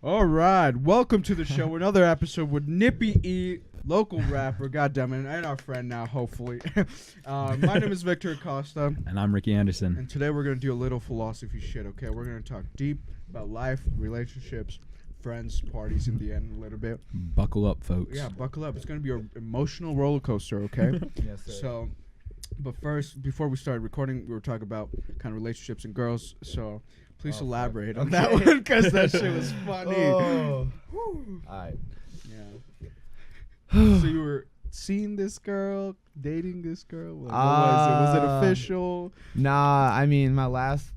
All right, welcome to the show. Another episode with Nippy-E, local rapper, goddammit, and our friend now, hopefully. My name is Victor Acosta. And I'm Ricky Anderson. And today we're going to do a little philosophy shit, okay? We're going to talk deep about life, relationships, friends, parties in the end a little bit. Buckle up, folks. Yeah, buckle up. It's going to be an emotional roller coaster, okay? Yes, sir. So, but first, before we started recording, we were talking about kind of relationships and girls, so... Please elaborate on that one, because that shit was funny. Oh. Alright. Yeah. So you were seeing this girl, dating this girl? What was it? Was it official? Nah, I mean, my last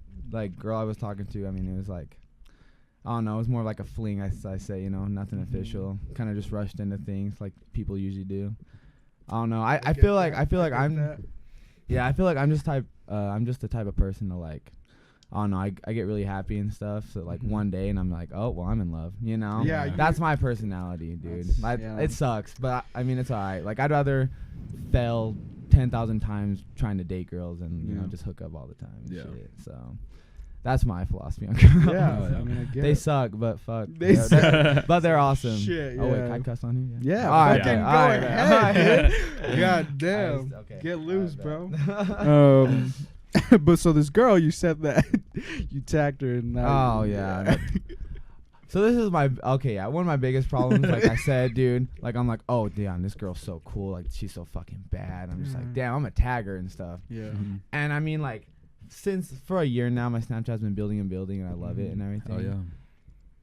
girl I was talking to, I mean, it was like, I don't know, it was more like a fling, I say, you know, nothing official. Kind of just rushed into things like people usually do. I don't know. I feel like I'm just the type of person to like, I don't know, I get really happy and stuff. So like one day and I'm like, oh, well, I'm in love, you know? Yeah. That's my personality, dude. It sucks, but I mean, it's all right. Like, I'd rather fail 10,000 times trying to date girls and, you know, just hook up all the time and shit. So that's my philosophy on girls. Yeah. I mean, I get they it. suck, but fuck. They suck. But they're awesome. Shit, Oh, wait, yeah. can I cuss on here? Yeah, All right, fucking all go right, ahead, all dude. God damn. Okay. Get loose, All bro. right, But so this girl, you said that you tagged her and Oh, yeah. So this is one of my biggest problems, like I said, dude, like I'm like, oh damn, this girl's so cool, like she's so fucking bad. I'm just like, damn, I'm a tagger and stuff. Yeah. Mm-hmm. And I mean, like, since for a year now, my Snapchat's been building and I love it and everything. Oh, yeah.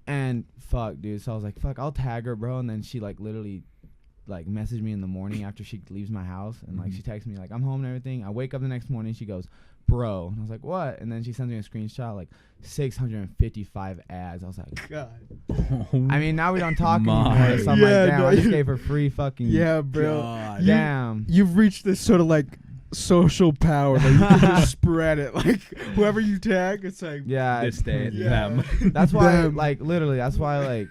And fuck, dude, so I was like, fuck, I'll tag her, bro. And then she like literally like messaged me in the morning after she leaves my house, and like she texts me like, I'm home and everything. I wake up the next morning, she goes, bro, and I was like, what? And then she sends me a screenshot like 655 ads. I was like, God. I mean, now we don't talk anymore, so I'm like, damn, no, I just gave her free fucking bro. God. damn. You've reached this sort of like social power that you can just spread it. Like whoever you tag, it's like This day, them. That's why, Them. like, literally, that's why,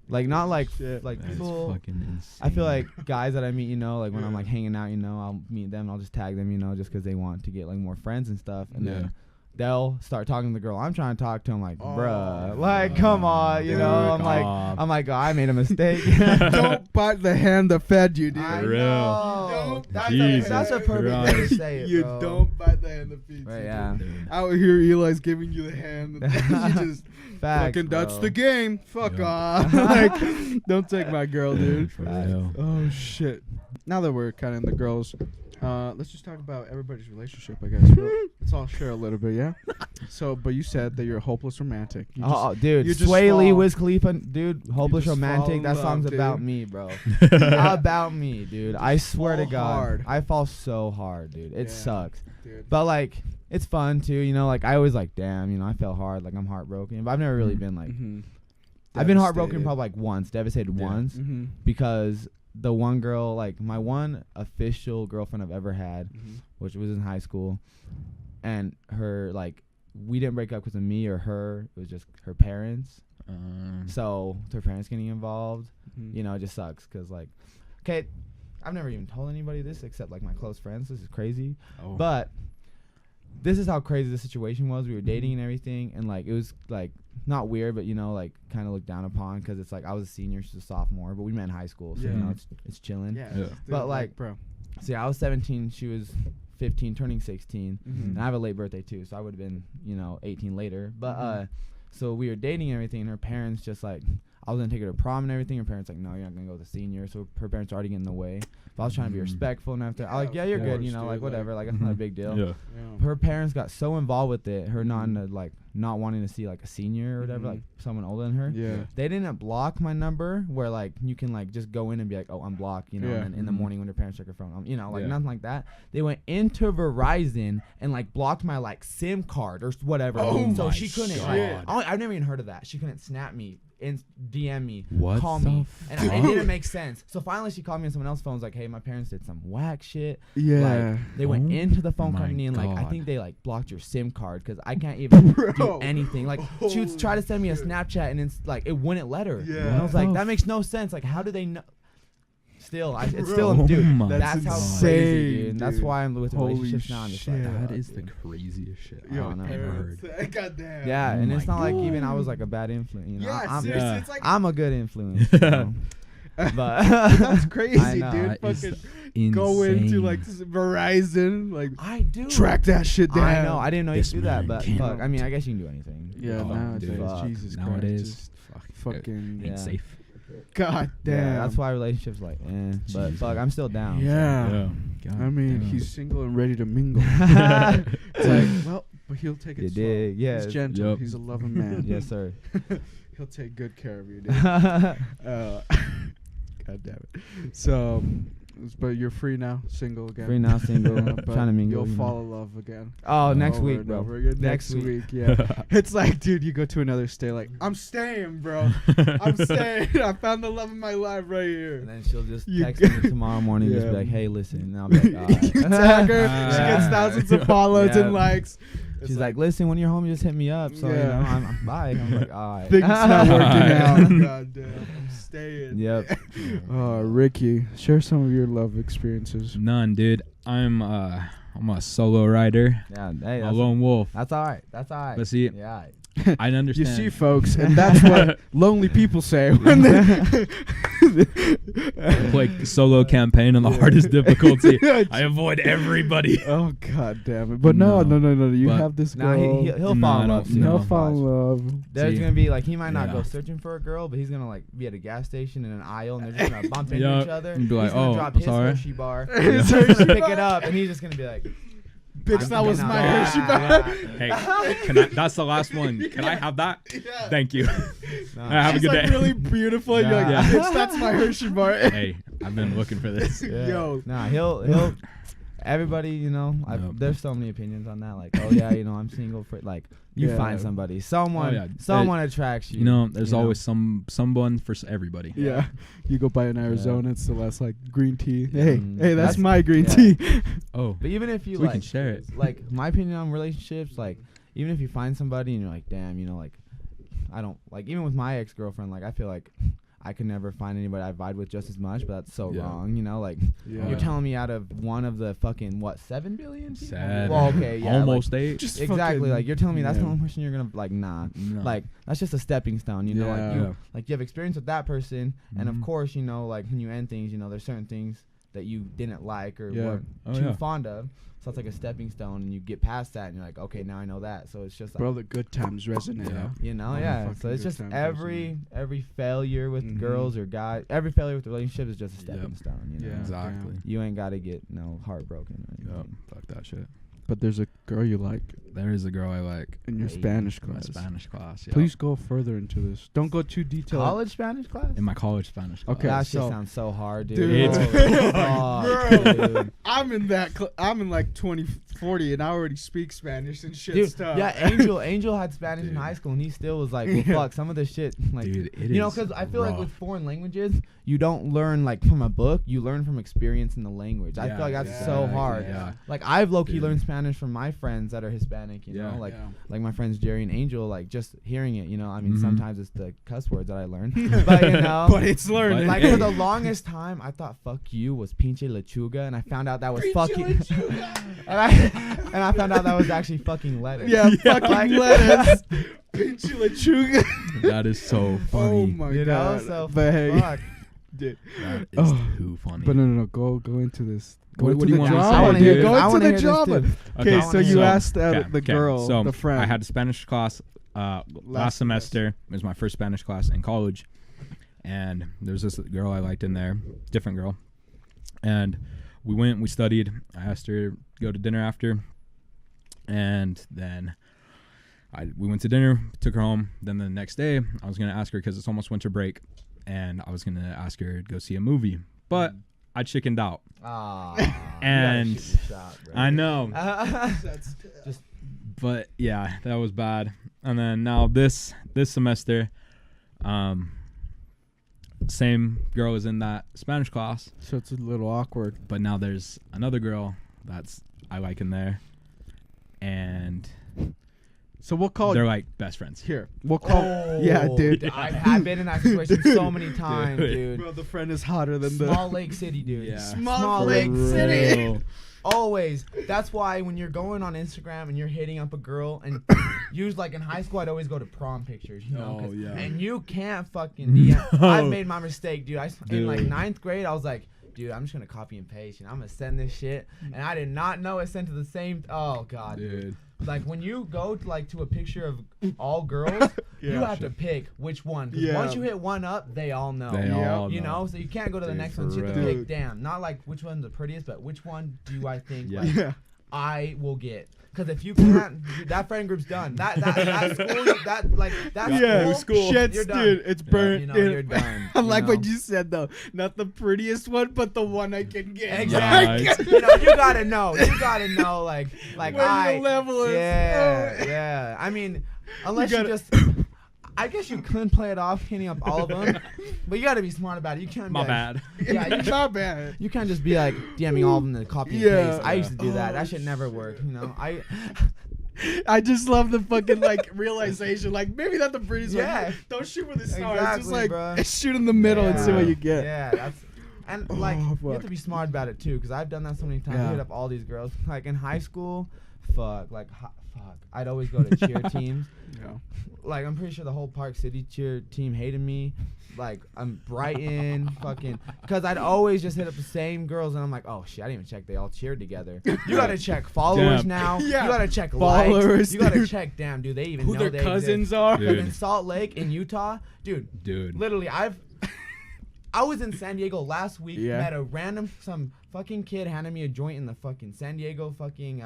like not like Shit. like That's people. fucking insane. I feel like guys that I meet, you know, like when I'm like hanging out, you know, I'll meet them, I'll just tag them, you know, just because they want to get like more friends and stuff, and then they'll start talking to the girl I'm trying to talk to. I'm like, bruh, like, come on, you know. I'm like, oh, I made a mistake. don't bite the hand that fed you, dude. I For real. know. Jesus That's a perfect way to Christ. say it, You bro. don't bite the hand that feeds Right, you. yeah. Dude. Out here, Eli's giving you the hand. And you just Facts, fucking, that's bro. the game. Fuck Yeah. off. Like, don't take my girl, dude. For real. Oh shit. Now that we're kind of in the girls, let's just talk about everybody's relationship, I guess. Let's all share a little bit, yeah? So, but you said that you're a hopeless romantic. You Oh, dude, you just Sway Lee, fall- Wiz Khalifa, dude, hopeless just fall romantic. in That love, song's dude. about me, bro. About me, dude. I swear to fall God, hard. I fall so hard, dude. It Yeah. sucks, dude. but like, it's fun too, you know. Like I always like, damn, you know, I fell hard, like I'm heartbroken, but I've never really been like, I've been heartbroken probably like once, devastated once, because the one girl, like my one official girlfriend I've ever had, which was in high school, and her like, we didn't break up because of me or her. It was just her parents. So her parents getting involved, you know, it just sucks because like, okay, I've never even told anybody this except like my close friends. This is crazy, but this is how crazy the situation was. We were dating and everything, and like it was like not weird, but you know, like kind of looked down upon because it's like I was a senior, she's a sophomore, but we met in high school, so you know, it's chilling. Yeah. Yeah. But like, bro. So yeah, I was 17, she was 15, turning 16, and I have a late birthday too, so I would have been, you know, 18 later. But so we were dating and everything, and her parents just like, I was gonna take her to prom and everything. Her parents like, no, you're not gonna go to senior. So her parents are already getting in the way. But I was trying to be respectful and everything. I was like, yeah, you're of good, course, you know, dude, like whatever, like that's not a big deal. Yeah. Her parents got so involved with it, her not wanting to see like a senior or whatever, like someone older than her. Yeah. They didn't block my number where like you can like just go in and be like, oh, I'm blocked, you know, Yeah. and then in the morning when her parents check her phone, you know, like Yeah. nothing like that. They went into Verizon and like blocked my like SIM card or whatever. Oh so my she couldn't. shit. I've never even heard of that. She couldn't snap me, DM me, What call the me, and it fuck? didn't make sense. So finally, she called me on someone else's phone. Was like, hey, my parents did some whack shit. Yeah. Like they went Oh into the phone my company and like I God. think they like blocked your SIM card because I can't even do Bro. anything. Like she would try to send me a Snapchat and it's like it wouldn't let her. Yeah. And I was like, Oh. that makes no sense. Like how do they know? Still, it's Bro, still, dude. my That's how insane, crazy, dude. And that's dude. why I'm with Holy relationships now. I'm just like, shit. That is the craziest shit Yo, I've no. ever heard. Goddamn. yeah, Oh and it's my not like God. even I was like a bad influence. You know, Yeah, I'm, seriously, Yeah. it's like I'm a good influence. You know? But that's crazy, know. dude. That is Fucking go into like insane. Verizon, like I do track that shit down. I know. I didn't know you This could do that, man but can't. fuck. I mean, I guess you can do anything. Yeah, Oh, nowadays, dude. Fuck. Jesus Christ, Nowadays, just fucking Yeah. ain't safe. God damn. Yeah, that's why relationships like, but Jesus. fuck, I'm still down. so. Yeah. God I mean, damn. he's single and ready to mingle. It's like, well, but he'll take it You slow. dig, yeah. He's gentle. Yup. He's a loving man. Yes, sir. He'll take good care of you, dude. God damn it. So, but you're free now, single again. Free now, single, But trying to mingle. You'll you know. fall in love again. Oh, next Over week, and bro. over again. Next Next week. week, yeah. It's like, dude, you go to another state, like, I'm staying, bro. I'm staying. I found the love of my life right here. And then she'll just You text g- me tomorrow morning, just be Yeah. like, "Hey, listen." And I'll be like, "All right." You tag her. She Yeah. gets thousands of follows Yeah. and likes. It's She's like, "Listen, when you're home, you just hit me up." So you Yeah. know, I'm bye. I'm like, "All right." things not working out. Alright. God damn. I'm staying. Yep. Oh, Ricky, share some of your love experiences. None, dude. I'm a solo rider, Yeah. Hey, a that's, lone wolf. that's all right. That's all right. But see, Yeah. all right. I You understand. see, folks, and that's what lonely people say when they Like solo campaign on the Yeah. hardest difficulty. I avoid everybody. Oh God damn it! But no. You But- have this Nah, girl. he'll No, fall I in don't love soon. know. He'll Watch. fall in love. There's See. gonna be like he might not Yeah. go searching for a girl, but he's gonna like be at a gas station in an aisle, and they're just gonna bump into Yup. each other. And be like, he's gonna "Oh, drop I'm his sorry." Hershey bar. His He's gonna Hershey pick bar. it up, and he's just gonna be like, Bitch, that was my Yeah, Hershey bar. yeah. Hey, can I, that's the last one. Can I have that? Yeah. Thank you. No. Have a She's good like day. really beautiful. And you're like, Yeah. bitch, that's my Hershey bar. Hey, I've been looking for this. Yeah. Yo. Nah, he'll. Everybody, you know, Yep. there's so many opinions on that. Like, oh yeah, you know, I'm single for like. You Yeah. find somebody, someone, yeah. someone attracts you. You know, there's you know? always someone for everybody. Yeah. You go buy in Arizona, it's the less like green tea. Hey, Mm, hey, that's that's- my green yeah. tea. Oh, But even if you we like, can share it. like my opinion on relationships, like even if you find somebody and you're like, damn, you know, like I don't like even with my ex-girlfriend, like I feel like I could never find anybody I vibe with just as much, but that's so Yeah. wrong, you know, like Yeah. you're telling me out of one of the fucking what 7 billion people? Sad. Well, okay, yeah, Almost 8. Just exactly, fucking- like you're telling me that's the yeah. only person you're gonna like, nah. No. Like that's just a stepping stone, you know. Yeah. Like you, Yeah. like you have experience with that person, and of Mhm. course, you know, like when you end things, you know, there's certain things that you didn't like or Yeah. weren't Oh, too yeah. fond of. So it's like a stepping stone, and you get past that, and you're like, okay, now I know that. So it's just like, Bro, the good times resonate. Yeah. you know, all the yeah. fucking So it's good just times every failure with Mhm. girls or guys, every failure with relationships is just a stepping Yep. stone. You know, Yeah. Exactly. you ain't got to get heartbroken. Or Yup. anything. Fuck that shit. But there's a girl you like There is a girl I like in your Hey. Spanish in my class. Spanish class. Yup. Please go further into this. Don't go too detailed. College Spanish class? In my college Spanish class. Okay, that so- shit sounds so hard, dude. Dude. It's Holy hard. fuck, Bro. dude. I'm in that. I'm in like 2040, and I already speak Spanish and shit Dude, stuff. yeah, Angel had Spanish in Dude. high school, and he still was like, well, Yeah. fuck, some of the shit, like, Dude, it you know, is because I feel like rough. with foreign languages, you don't learn like from a book, you learn from experience in the language. I Yeah, feel like that's so exactly, hard. yeah. Like I've low-key Dude. learned Spanish from my friends that are Hispanic, you Yeah. know, like Yeah. like my friends Jerry and Angel, like just hearing it, you know, I mean, Mhm. sometimes it's the cuss words that I learn, but you know, But it's learned. But- like Hey. for the longest time, I thought "fuck you" was "pinche lechuga," and I found out that was fucking, and I found out that was actually fucking lettuce. Yeah, Yeah. fucking lettuce. Pinche lechuga. That is so Oh funny. my You know, god. so but hey, fuck. dude. That is Oh. too funny. But no. Go into this. Go What into do you the want me to drama, say, I wanna dude. hear Go this. I into wanna the hear this drama. too. Okay, so you asked okay, the girl, so the friend. I had a Spanish class last semester. It was my first Spanish class in college, and there was this girl I liked in there, different girl, and we studied. I asked her to go to dinner after, and then we went to dinner, took her home. Then the next day, I was gonna ask her because it's almost winter break, and I was gonna ask her to go see a movie, but I chickened out. Ah, And I know. Just But yeah, that was bad. And then now this semester, same girl is in that Spanish class, So it's a little awkward. but now there's another girl I like in there, and So we'll call They're like best friends. here. We'll call. Yeah, dude. I've been in that situation so many times, dude. Bro, the friend is hotter than Small Lake City, dude. Yeah. Small For Lake City. real. Always. That's why when you're going on Instagram and you're hitting up a girl, and use like in high school, I'd always go to prom pictures, you know. Oh, yeah. And you can't fucking DM. No. I've made my mistake, dude. In like Dude. 9th grade, I was like, dude, I'm just gonna copy and paste, and I'm gonna send this shit. And I did not know it sent to the same. Oh god, Dude. Like when you go to a picture of all girls, you Yeah. have to pick which one. 'Cause Yeah. once you hit one up, they all know. They Yeah. all You know, so you can't go to the Dude, next for one. So you have to real. pick, damn, not like which one's the prettiest, but which one do I think Yeah. like, Yeah. I will get. Because if you can't, dude, that friend group's done. That school, that school, Shit's, you're done. dude, it's burnt. You know, dude. you're done. I like what know? you said though. Not the prettiest one, but the one I can get. Exactly. Yeah. You know, you gotta know. You gotta know, like Where I. your level is. Yeah, Oh. yeah. I mean, unless You you, gotta- just. I guess you couldn't play it off, hitting up all of them, but you gotta be smart about it. You can't. Be My like, bad. Yeah, you Not bad. You can't just be like DMing all of them to copy and Yeah. paste. I used to do that. Oh, That shit never worked. You know, I just love the fucking like realization. Like maybe not the prettiest Yeah. one. Don't shoot with the star. It's Exactly, just like bruh. shoot in the middle and see what you get. Yeah, that's and like Oh, you have fuck. to be smart about it too, because I've done that so many times. Yeah. I hit up all these girls. Like in high school, fuck. I'd always go to cheer teams. Yeah. Like I'm pretty sure the whole Park City cheer team hated me. Like I'm Brighton, fucking, because I'd always just hit up the same girls, and I'm like, oh shit, I didn't even check they all cheered together. You gotta check followers Damn. now. Yeah. You gotta check Followers, likes. You gotta dude. check. Damn, do they even Who know their they cousins exist? are? Dude. In Salt Lake, in Utah, dude. Literally, I was in San Diego last week. Yeah. Met a some fucking kid handed me a joint in the fucking San Diego fucking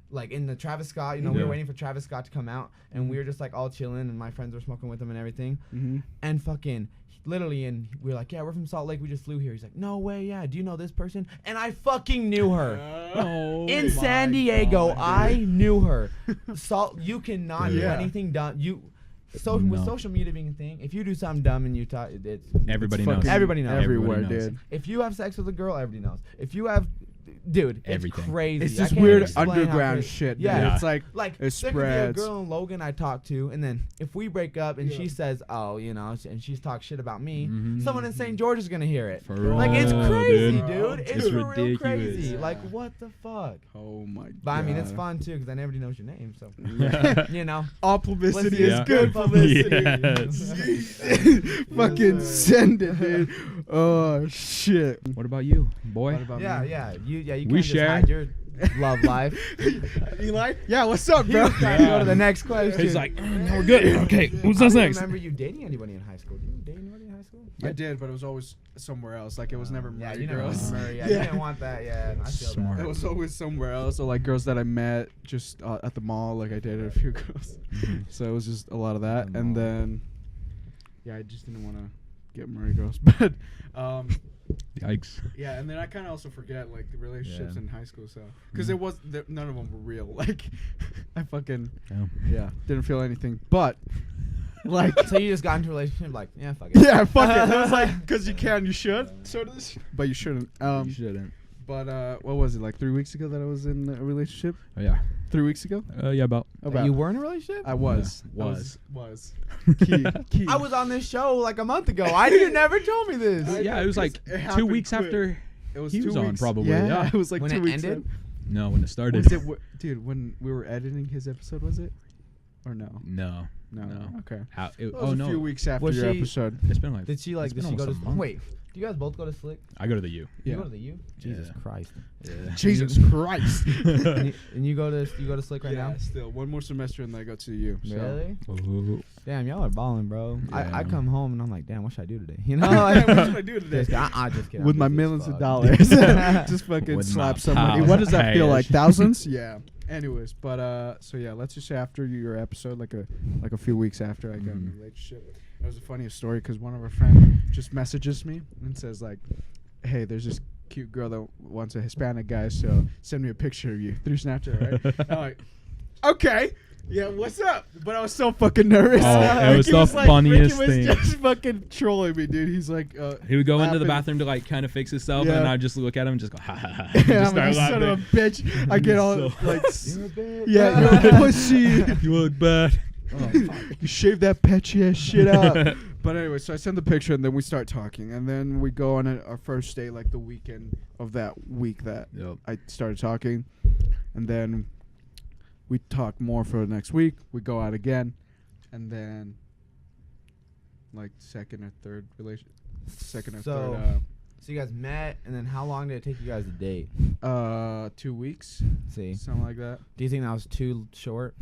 like in the Travis Scott. You know, we Yeah. were waiting for Travis Scott to come out, and we were just like all chilling, and my friends were smoking with him and everything. Mm-hmm. And fucking literally, and we were like, yeah, we're from Salt Lake. We just flew here. He's like, no way, yeah. Do you know this person? And I fucking knew her. Oh In my San Diego, God, I dude. knew her. You cannot do Yeah. anything dumb. With No. social media being a thing, if you do something dumb in Utah, it's Everybody It's knows. fucking Everybody knows. Everywhere, Everybody knows. dude. if you have sex with a girl, everybody knows. If you have, dude, it's Everything. crazy. It's I this can't weird explain how underground crazy- shit. Yeah. dude. Yeah. It's like Like it there could be a spreads. girl in Logan I talk to, and then if we break up and Yeah. she says, "Oh, you know," and she's talked shit about me, Mhm. someone in St. George is gonna hear it. For Like it's real, crazy, dude. dude. It's, It's for real ridiculous. crazy. Yeah. Like what the fuck? Oh my god. But I mean, it's fun too because then everybody knows your name. So Yeah. you know, All publicity Listen, is Yeah. good publicity. Yes. Fucking Yes, send it, dude. Oh shit. What about you, boy? What about yeah, me? yeah. You can't We just share. hide your love life. Eli? Yeah, what's up, Bro, bro? trying to go to the next question. He's like, no, we're good. Okay, who's I us don't next? remember you dating anybody in high school. Did you date anybody in high school? I did, but it was always somewhere else. Like it was never Yeah, Murray you never girls. want Murray. Yeah, you didn't want that. Yeah, I feel Smart. that. It was always somewhere else, or like girls that I met just at the mall. Like I dated a few girls, so it was just a lot of that. The And mall. then, yeah, I just didn't want to get Murray girls, but Yikes. yeah. And then I kind of also forget like the relationships Yeah. in high school, so because it was none of them were real. Like I fucking Yeah. didn't feel anything, but like. So you just got into a relationship like, yeah, fuck it. Yeah, fuck it. It was like, because you can, you should, sort of. But you shouldn't. You shouldn't. But what was it, like 3 weeks ago that I was in a relationship? Oh, yeah. 3 weeks ago? Yeah, about. About. You were in a relationship? I was. Yeah, I was. Was. Key. I was on this show like a month ago. You never told me this. Yeah, it was like It 2 happened weeks quick. after It was he 2 was weeks. on, probably. Yeah, Yeah. it was like When 2 it weeks. ended? No, when it started. Was it, dude, when we were editing his episode, was it? Or no? No. No. No. Okay. It It was a no. few weeks after Was your she- episode. It's been like. Did she like? it's Did been she go to? almost a month. Wait, do you guys both go to Slick? I go to the U. You Yeah. go to the U? Jesus Yeah. Christ. Yeah. Jesus Christ. And you go to Slick right yeah, now? still. One more semester and then I go to you. So. Really? Ooh. Damn, y'all are balling, bro. Yeah. I come home and I'm like, damn, what should I do today? You know, Yeah, like, what should I do today? just kidding. With I'm my busy as millions of fuck. dollars. Just fucking With slap my somebody. power. What does that feel like? Hey. Thousands? Yeah. Anyways, but so yeah, let's just say after your episode, like a few weeks after I got in a relationship. It was the funniest story because one of our friends just messages me and says like, "Hey, there's this cute girl that wants a Hispanic guy, so send me a picture of you through Snapchat." Right? I'm like, okay. Yeah, what's up? But I was so fucking nervous. Oh, it was the funniest Ricky thing. was just fucking trolling me, dude. He's like, He would go into the laughing. bathroom to like kind of fix himself, Yeah. and I'd just look at him and just go, ha ha ha. Yeah, Just I'm like, start you son of a laughing. bitch. I get all So- like, You're a bitch. yeah, you're a pussy. You look bad. Oh, fuck. You shave that patchy ass shit out. But anyway, so I send the picture and then we start talking, and then we go on our first date, like the weekend of that week that Yep. I started talking, and then we talk more for the next week. We go out again, and then like second or third. So you guys met, and then how long did it take you guys to date? 2 weeks, See, something like that. do you think that was too short?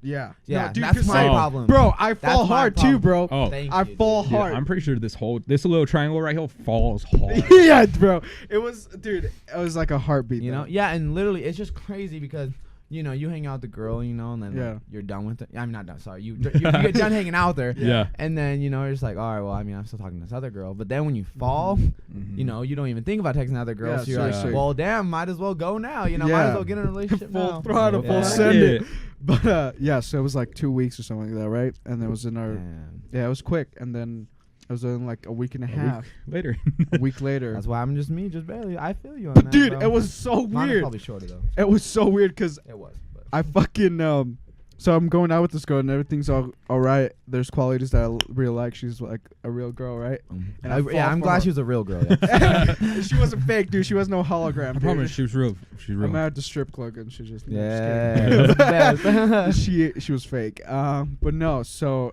Yeah, Yeah, no, dude, that's 'cause my like, problem. bro, I fall That's my hard problem. too, bro. Oh, Thank I you, fall dude. dude, hard. I'm pretty sure this little triangle right here falls hard. Yeah, bro. It was, dude. It was like a heartbeat. You know, though. yeah, and literally, it's just crazy because you know you hang out with the girl, you know, and then Yeah. like, you're done with it. I'm not done. Sorry, you get done hanging out with her, Yeah. and then you know you're just like, all right, well, I mean, I'm still talking to this other girl. But then when you fall, Mhm. you know, you don't even think about texting other girls. Yeah, So you're like, seriously. well, damn, might as well go now. You know, might Yeah. as well get in a relationship Full now. throttle, Full Yeah. send it. Yeah. But yeah, so it was like 2 weeks or something like that, right? And it was in our Damn. yeah, it was quick, and then it was in like a week and a week half. later. A week later. That's why I'm just me, just barely. I feel you on But that, dude, bro. it was so Mine is weird. probably shorter though. It was so weird because It was. But. I fucking so I'm going out with this girl and everything's all right. There's qualities that I really like. She's like a real girl, right? And I fall yeah, I'm for glad her. she was a real girl. Yeah. She wasn't fake, dude. She was no hologram. I dude. promise she was real. She's I'm real. at the strip club and she just Yeah, just kidding. that's the best. she was fake. But no. So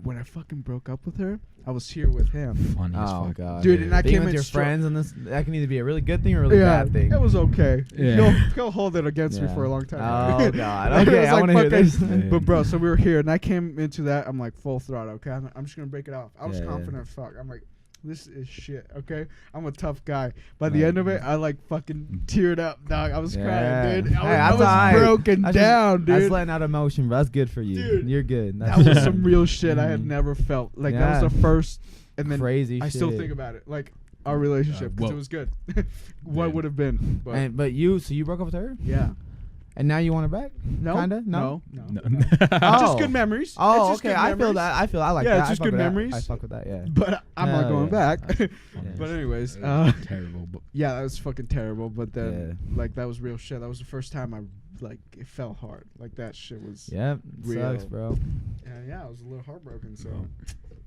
when I fucking broke up with her, I was here with him. Funny as Oh fuck. god, Dude, and I being came with in your strong. friends and this that can either be a really good thing or a really Yeah, bad thing. it was okay. Yeah. He'll hold it against me Yeah. for a long time. Oh god. It Okay, was I like want to hear fucking- this. Yeah. But bro, so we were here, and I came into that. I'm like full throttle. Okay, I'm just gonna break it off. I was Yeah, yeah. confident as fuck. I'm like, this is shit. Okay, I'm a tough guy. By the Right. end of it, I like fucking teared up, dog. I was Yeah. crying, dude. Hey, I that's was alright. broken That's just- down, That's dude. letting out emotion, but that's good for you. Dude, You're good. That That's was some real shit I had Mhm. never felt. Like Yeah. that was the first, and then crazy. I still think about it, like our relationship, because whoa. it was good. What Yeah. would have been? But But you, so you broke up with her, yeah, and now you want her back? no, Kinda? No? no. No. Oh. Just good memories. Oh, It's just okay. good I feel memories. that. I like Yeah, that. it's just I fuck good with that. memories. I fuck with that. Yeah. But I'm not Hell going yeah. back. But anyways, Terrible. But yeah, that was fucking terrible. But then, Yeah. like, that was real shit. That was the first time I, like, it felt hard. Like, that shit was. Yep. Real. Sucks, bro. Yeah, I was a little heartbroken. So, Well.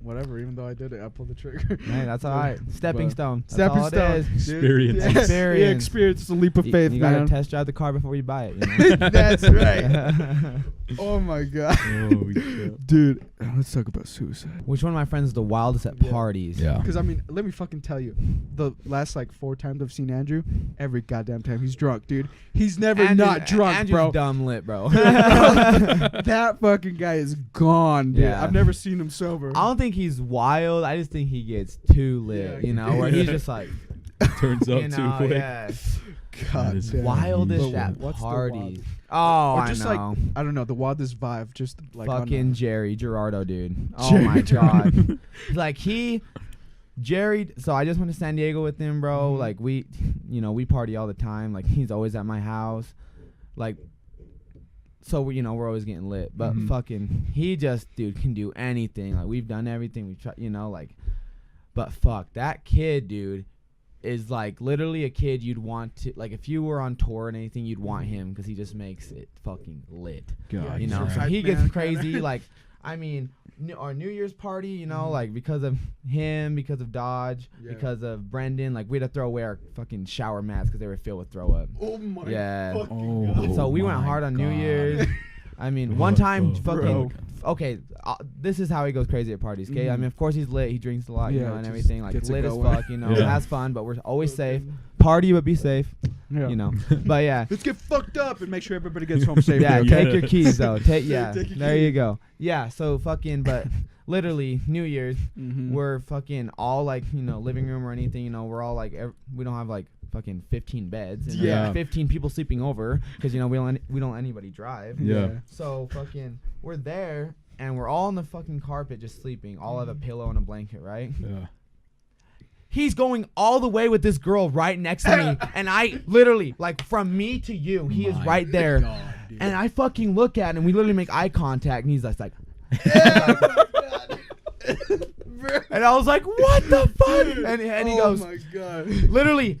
whatever. Even though I did it, I pulled the trigger. Hey, that's all right. Stepping But- stone. That's Stepping all it stone. is. Dude. Experience. Yeah, Experience. Yeah, experience is a leap of faith, you man. gotta test drive the car before you buy it. You know? That's right. Oh my god. Holy shit. Dude, let's talk about suicide. Which one of my friends is the wildest at Yeah. parties? Yeah. Because, I mean, let me fucking tell you. The last, like, 4 times I've seen Andrew, every goddamn time he's drunk, dude. He's never not drunk, Andrew's bro. dumb lit, bro. That fucking guy is gone, dude. Yeah. I've never seen him sober. I don't think he's wild. I just think he gets too lit, Yeah. you know, where he's just like, Turns up you too know, quick. yeah. God That is damn. Wildest But at what's the parties. wildest? Oh, Or I just know. like, I don't know, the wildest vibe, just like on Fucking Jerry Gerardo, dude. Oh Jerry my Gerardo. god. Like Jerry, so I just went to San Diego with him, bro. Mhm. Like we party all the time. Like he's always at my house. Like so we're always getting lit. But Mhm. fucking he just dude can do anything. Like we've done everything. We've tried, like but fuck, that kid, dude, is like literally a kid you'd want to, like if you were on tour and anything, you'd want him because he just makes it fucking lit. God, You know, he's so right. he Hype gets man crazy. kinda. Like, I mean, our New Year's party, you know, Mhm. like because of him, because of Dodge, Yeah. because of Brendan, like we had to throw away our fucking shower mats because they were filled with throw up. Oh my Yeah. fucking Oh. god. So we went my hard on New God. Year's. I mean, What one time, the fucking. fuck? Okay, this is how he goes crazy at parties. Okay, I Mhm. mean, of course he's lit. He drinks a lot, you Yeah, know, and just everything. Like gets it lit as going. fuck, you know. Yeah. Has fun, but we're always safe. Party, but be safe, Yeah. you know. But yeah. Let's get fucked up and make sure everybody gets home safely. Yeah, okay? take your keys though. Take yeah. Take your There you keys. go. Yeah, so fucking but literally New Year's Mhm. we're fucking all like, living room or anything, we're all like we don't have like fucking 15 beds and Yeah. like 15 people sleeping over cuz we don't let anybody drive. Yeah. So fucking we're there and we're all on the fucking carpet just sleeping. All have a pillow and a blanket, right? Yeah. He's going all the way with this girl right next to me and I literally like from me to you, he is My right there. God, And I fucking look at him. We literally make eye contact, and he's just like, and I was like, what the fuck? And he goes, oh my God. literally,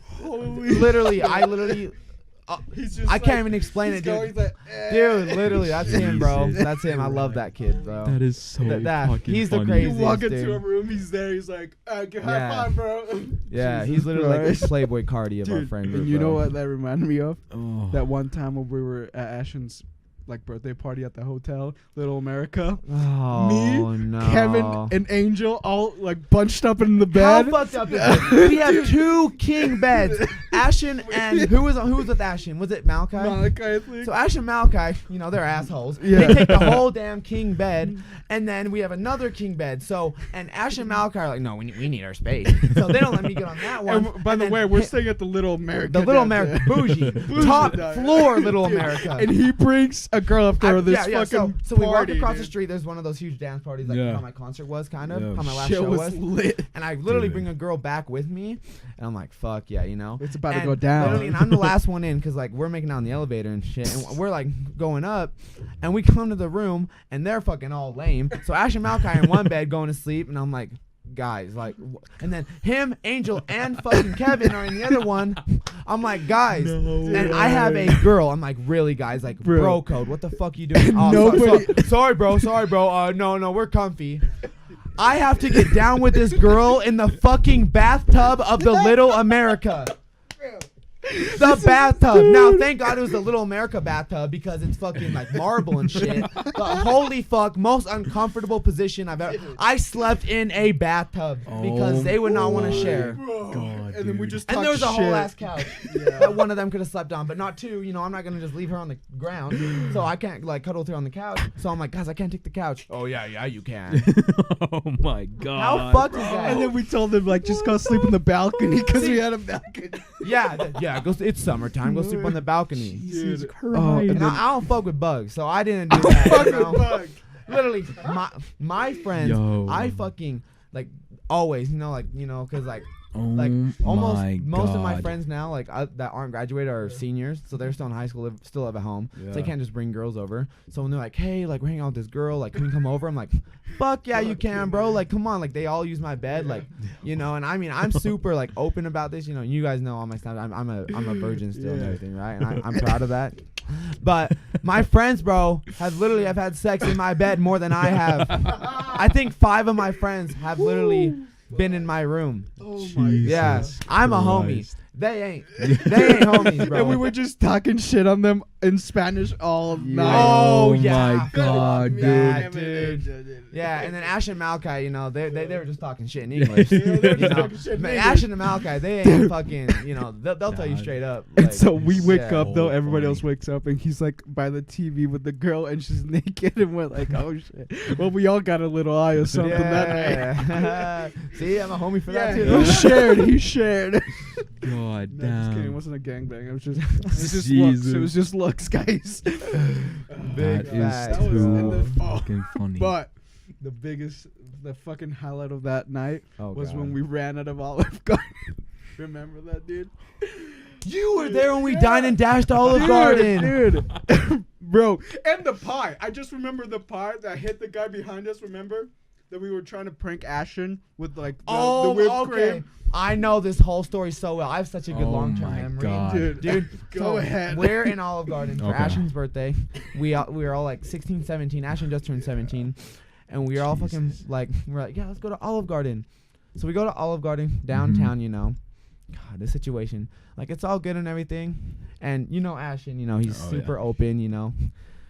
He's just I can't even explain it, dude. Dude, literally, that's him, bro. That's him. I love that kid, bro. That is so fucking he's the funny. craziest, You walk dude. into a room, he's there. He's like, give high Yeah. five, bro. Yeah, Jesus he's literally like Christ. the Playboy Cardi of our Dude, friend and group, you know bro. what that reminded me of? Oh. That one time when we were at Ashton's like birthday party at the hotel, Little America. Oh, Me, no. Kevin, and Angel all like bunched up in the How bed. fucked up is it? We have 2 king beds. Ashton and who was with Ashton? Was it Malachi? Malachi, I think. So Ashton and Malachi, you know, they're assholes. Yeah. They take the whole damn king bed, and then we have another king bed. So, and Ashton and Malachi are like, no, we need our space. So they don't let me get on that one. And by And the then way, we're hi- staying at the Little America. the Little down America, there. bougie, Bougie top down. floor Little Dude, America. And he brings a girl up there. This yeah. fucking So we walk party, across the dude. street. There's one of those huge dance parties, like Yeah. how my concert was, kind of, Yeah. how my last Shit show was lit. And I literally Dude. bring a girl back with me, and I'm like, fuck yeah, you know. It's about to And go down. literally, and I'm the last one in because like we're making out in the elevator and shit, and we're like going up, and we come to the room, and they're fucking all lame. So Ash and Malachi in one bed going to sleep, and I'm like, guys, like, and then him, Angel, and fucking Kevin are in the other one. I'm like, guys, and I have a girl. I'm like, really, guys, like, bro code. What the fuck you doing? Oh, Nobody- sorry, bro. No, we're comfy. I have to get down with this girl in the fucking bathtub of the Little America. The bathtub. Now, thank God it was the Little America bathtub because it's fucking like marble and shit. But holy fuck, most uncomfortable position I've ever. I slept in a bathtub because they would not want to share. God, and then we dude. just And talked there was a shit. whole ass couch that one of them could have slept on, but not 2. You know, I'm not gonna just leave her on the ground, so I can't like cuddle with her on the couch. So I'm like, guys, I can't take the couch. Oh yeah, you can. Oh my God. How fucked is that? And then we told him like just go sleep in the balcony because we had a balcony. Yeah. It's summertime. Go sleep on the balcony. Dude. Oh, and And then- I don't fuck with bugs, so I didn't do that. Fuck you with know? bug. Literally, my friends, Yo. I fucking like always, you know, like because like Oh almost my most of my God. friends now like that aren't graduated are seniors, so they're still in high school, still live at home, so they Yeah. can't just bring girls over. So when they're like, hey, like we're hanging out with this girl, like can we come over? I'm like, fuck yeah, you can, bro. Like come on, like they all use my bed, like you know. And I mean, I'm super like open about this, you know. You guys know all my stuff. I'm a virgin still and Yeah. everything, right? And I'm proud of that. But my friends, bro, have had sex in my bed more than I have. I think 5 of my friends have literally been in my room. Oh my Yeah, Jesus I'm a homie. Christ. They ain't homies, bro. And we were just talking shit on them in Spanish all night. Oh, Oh yeah. my God, Yeah, dude. dude. Yeah, and then Ash and Malachi, you know, they were just talking shit in English. Yeah, they were You just know? talking shit in But English. Ash and Malachi, they ain't fucking, you know, they'll tell you straight up. And like, so we wake yeah. up though. Oh, Everybody else funny. wakes up, and he's like by the TV with the girl, and she's naked, and we're like, "Oh shit!" Well, we all got a little eye or something that night. Yeah. See, I'm a homie for that Yeah, too. he shared. He shared. God No, just kidding. It damn. wasn't a gangbang. It was just looks. It was just looks, guys. That facts. is That was- too and then- oh, fucking funny. But the fucking highlight of that night Oh, was God. when we ran out of Olive Garden. Remember that, dude? You were there when we dined and dashed Olive Garden. Dude. Bro. And the pie. I just remember the pie that hit the guy behind us, remember? That we were trying to prank Ashton with like the whipped cream. I know this whole story so well. I have such a good Oh long-term my memory. God. Dude, Go go ahead. We're in Olive Garden for Okay. Ashton's birthday. We were all like 16, 17. Ashton just turned 17. And we were all fucking Jesus. like, we're like, yeah, let's go to Olive Garden. So we go to Olive Garden downtown, you know. God, this situation. Like, it's all good and everything. And you know Ashton, you know, he's Oh, super yeah. open, you know.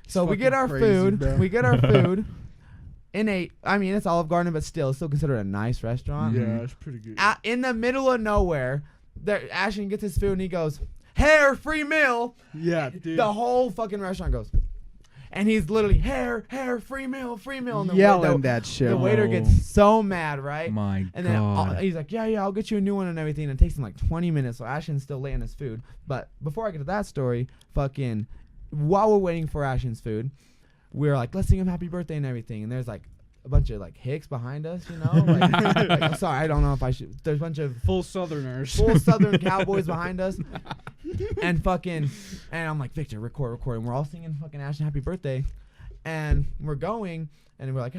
So we fucking get our crazy, food. bro. We get our food. I mean, it's Olive Garden, but still, it's still considered a nice restaurant. Yeah, it's pretty good. In the middle of nowhere, Ashton gets his food and he goes, hair, free meal. Yeah, dude. The whole fucking restaurant goes. And he's literally, hair, free meal. And Yelling that shit. The waiter Oh. gets so mad, right? My And then God. he's like, yeah, I'll get you a new one and everything. And it takes him like 20 minutes. So Ashton's still late on his food. But before I get to that story, fucking, while we're waiting for Ashton's food, we're like, let's sing him happy birthday and everything. And there's like a bunch of like hicks behind us, you know? Like, I'm sorry, I don't know if I should. There's a bunch of Full Southerners. full Southern cowboys behind us. and I'm like, Victor, record. And we're all singing fucking Ashton happy birthday. And we're going, and we're like,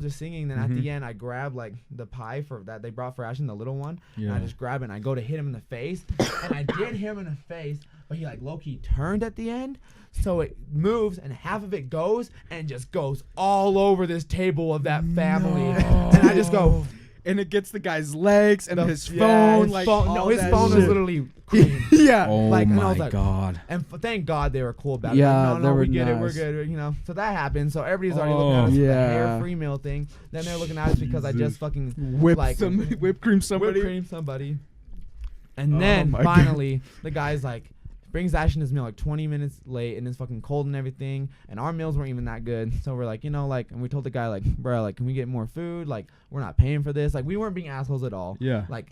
just singing. Then at the end, I grab like the pie that they brought for Ashton, the little one. Yeah. And I just grab it, and I go to hit him in the face. And I did hit him in the face, but he like low-key turned at the end. So it moves, and half of it goes, and just goes all over this table of that family. No. And I just go... And it gets the guy's legs and his phone. His like phone. No, his phone was literally cream. Yeah. Oh like, my God. And thank God they were cool about it. Yeah, Like, no, we get it. We're good. So that happened. So everybody's already looking at us for the hair-free meal thing. Then they're looking at us because I just fucking whipped cream somebody. And then finally, the guy's like, brings Ashton his meal like 20 minutes late, and it's fucking cold and everything, and our meals weren't even that good. So we're like, and we told the guy like, bro, like, can we get more food? Like, we're not paying for this. Like, we weren't being assholes at all. Yeah. Like,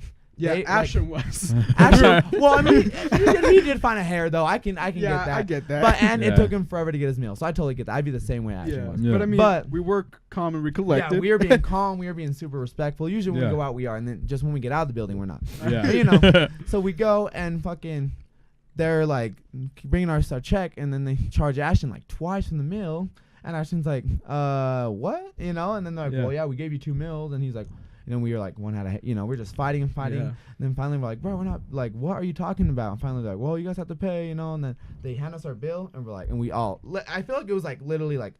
Ashton was. Ashton, well, I mean, he did find a hair though. I can get that. I get that. But it took him forever to get his meal, so I totally get that. I'd be the same way Ashton was. Yeah. But I mean, we were calm and collected. Yeah, we were being calm. We were being super respectful. Usually when we go out, we are, and then just when we get out of the building, we're not. Yeah. So we go and fucking. They're like bringing our check, and then they charge Ashton like twice from the meal, and Ashton's like, what? And then they're like, well, yeah, we gave you 2 meals, and he's like, and then we were like, one had a, we're just fighting. And then finally we're like, bro, we're not, like, what are you talking about? And finally they're like, well, you guys have to pay, and then they hand us our bill, and we're like, and we all, I feel like it was like literally like,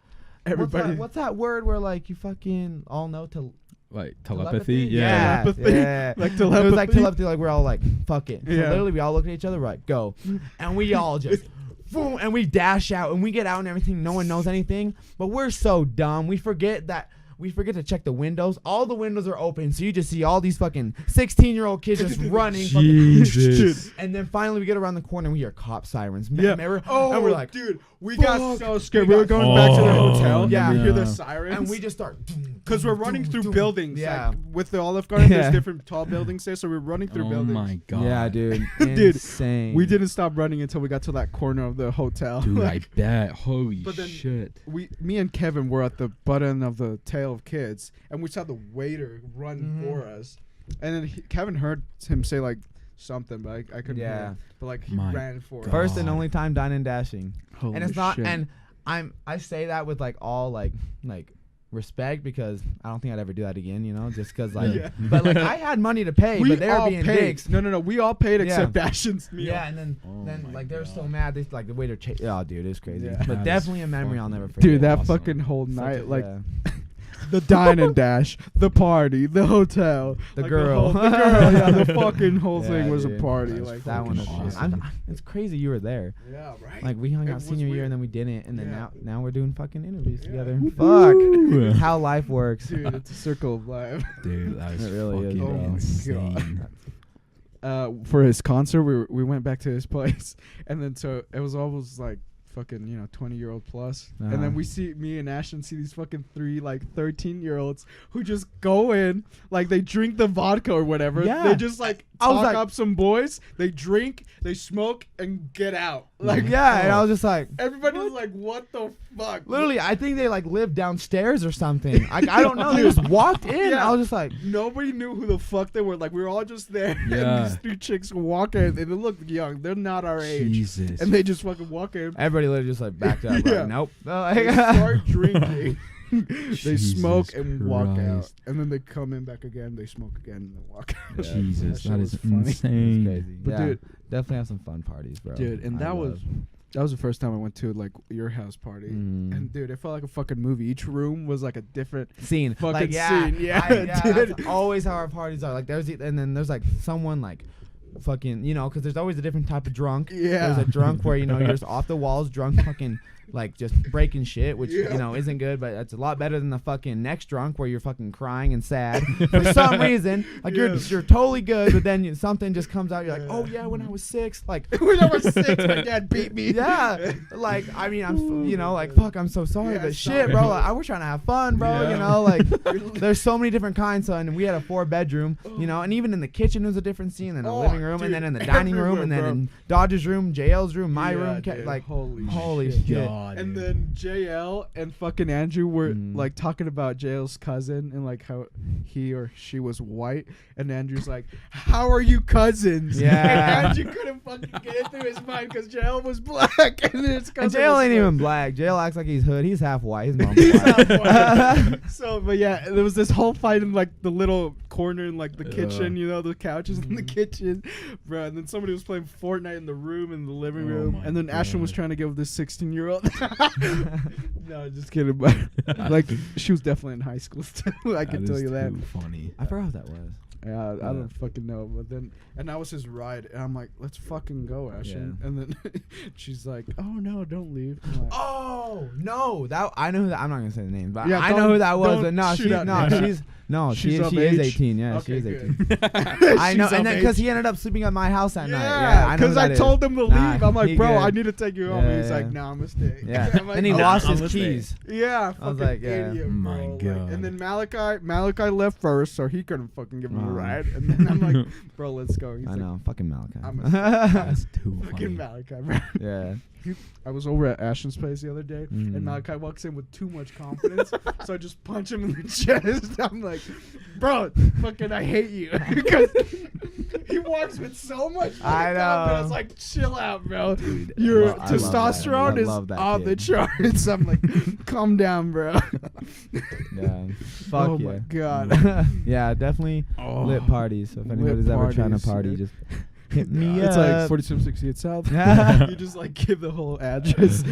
everybody. What's that word where like you fucking all know to. Like telepathy? Yeah. Telepathy. Yeah. Like telepathy. It was like telepathy, like we're all like, fuck it. So Yeah. literally we all look at each other, we're like, go. And we all just, boom, and we dash out, and we get out and everything. No one knows anything. But we're so dumb. We forget to check the windows. All the windows are open, so you just see all these fucking 16-year-old kids just running. Jesus. And then finally we get around the corner, and we hear cop sirens. Yeah. And Oh, we're like, dude, we got so scared. We were going back to the hotel. Yeah. And we hear the sirens. and we just start. Because we're running through buildings. Yeah. Like, with the Olive Garden, Yeah. there's different tall buildings there, so we're running through buildings. Oh my God. Yeah, dude. Dude, Insane. We didn't stop running until we got to that corner of the hotel. Dude, Like, I bet. Holy But then shit. me and Kevin were at the button of the tail of kids, and we saw the waiter run for us. And then Kevin heard him say like something, but I couldn't hear him. But like he ran for us. First and only time dine and dashing. Holy And it's not, shit. and I say that with like all like respect, because I don't think I'd ever do that again, just because like, Yeah. but like I had money to pay, but they were all being paid. dicks. No, we all paid except Ashton's meal. Yeah, and then like they were so mad. They like the waiter. Oh, dude, it's crazy. Yeah. But That definitely is a memory I'll never forget. Dude, that Awesome. fucking whole night, like yeah. the dine and dash, the party, the hotel, The like, girl. the girl, yeah, the fucking whole Yeah, thing was dude. a party. That's Like that one. fucking Was awesome. it's crazy you were there. yeah, right. Like we hung It out was senior year weird. and then we didn't, and then Yeah. now we're doing fucking interviews Yeah. together. Woo. Fuck how life works. Dude, it's a circle of life. Dude, that is It really is, fucking bro. Oh my insane. For his concert, we went back to his place, and then so it was almost like fucking 20-year-old plus, and Uh-huh. then me and Ashton see these fucking 3 like 13-year-olds who just go in, like they drink the vodka or whatever. Yeah. They just like I was talk like- up some boys, they drink, they smoke, and get out. Like Yeah, and I was just like, everybody was like, what the fuck? literally, I think they like lived downstairs or something. I don't know. They just walked in. Yeah. I was just like, Nobody knew who the fuck they were. Like we were all just there. Yeah. And these 3 chicks walk in, and they look young. They're not our age. Jesus. And they just fucking walk in. everybody literally just like backed up. Yeah. Like, nope. They start drinking. They Jesus smoke and walk out, Christ. and then they come in back again. They smoke again and then walk out. Jesus, shit that was is funny. insane. Crazy. But yeah, dude, definitely have some fun parties, bro. dude, and that was the first time I went to like your house party, and dude, it felt like a fucking movie. Each room was like a different scene. fucking Like, scene. Yeah, that's dude. always how our parties are. Like and then there's like someone like fucking, because there's always a different type of drunk. Yeah. There's a drunk where you're just off the walls drunk, fucking like just breaking shit, which isn't good, but that's a lot better than the fucking next drunk where you're fucking crying and sad for some reason. Like you're totally good, but then something just comes out. You're like, oh yeah, when I was 6, like When I was 6, my dad beat me. yeah, like I mean, I'm like fuck, I'm so sorry, Yeah, but sorry. shit, bro, like, we're trying to have fun, bro. Yeah. Like there's so many different kinds, son. And we had a 4-bedroom, and even in the kitchen was a different scene, and the Oh, living room, dude, and then in the dining room, everywhere, and then bro. in Dodge's room, JL's room, my Yeah, room, dude, like holy holy shit. shit. And dude. then JL and fucking Andrew were Mm. like talking about JL's cousin and like how he or she was white. And Andrew's like, "How are you cousins?" Yeah. And Andrew couldn't fucking get it through his mind because JL was black and his cousin And Jail was ain't white. even black. Jail acts like he's hood. He's half white. His mom's He's white. half white. So, but yeah, there was this whole fight in like the little corner in like the kitchen, you know, the couches in the kitchen, bro. And then somebody was playing Fortnite in the room, in the living Oh room, my and then Ashton was God. trying to get with this 16-year-old. No, just kidding. But like, she was definitely in high school still. I can tell you that. Too funny. I forgot what that was. Yeah, I don't fucking know. But then, and that was his ride, and I'm like, let's fucking go, Ashton. Yeah. And then she's like, oh no, don't leave. I'm like, Oh no, that I know who that. I'm not gonna say the name, but Yeah, I know don't- who that was. don't But no, shoot she out no, names. she She's of she is age? 18. Yeah, Okay, she is good. 18. I know, She's and of then because age. he ended up sleeping at my house that night. Yeah, Yeah, I know because who that I is. told him to leave. Nah, I'm like, he bro, good. I need to take you home. And he's Yeah, like, yeah. nah, mistake. Yeah, I'm like, then he "Oh, lost I'm his listening." keys. Yeah, I was fucking like, yeah. idiot, My bro. Like, God. and then Malachi left first, so he couldn't fucking give him a Wow. ride. And then I'm like, bro, let's go. He's I like, know, fucking Malachi. I'm That's too funny. fucking Malachi, bro. yeah. I was over at Ashton's place the other day, Mm. and Malachi walks in with too much confidence, so I just punch him in the chest. I'm like, bro, fucking, I hate you. Because he walks with so much I fucking confidence. know. Like, chill out, bro. Dude, Your I love that. testosterone I is love that off the kid. charts. I'm like, calm down, bro. Yeah. Fuck Oh yeah. my God. Yeah, definitely Oh. lit parties. So if Lit anybody's ever trying to parties, party, yeah. just hit me It's up. like 4768 South. You just like give the whole address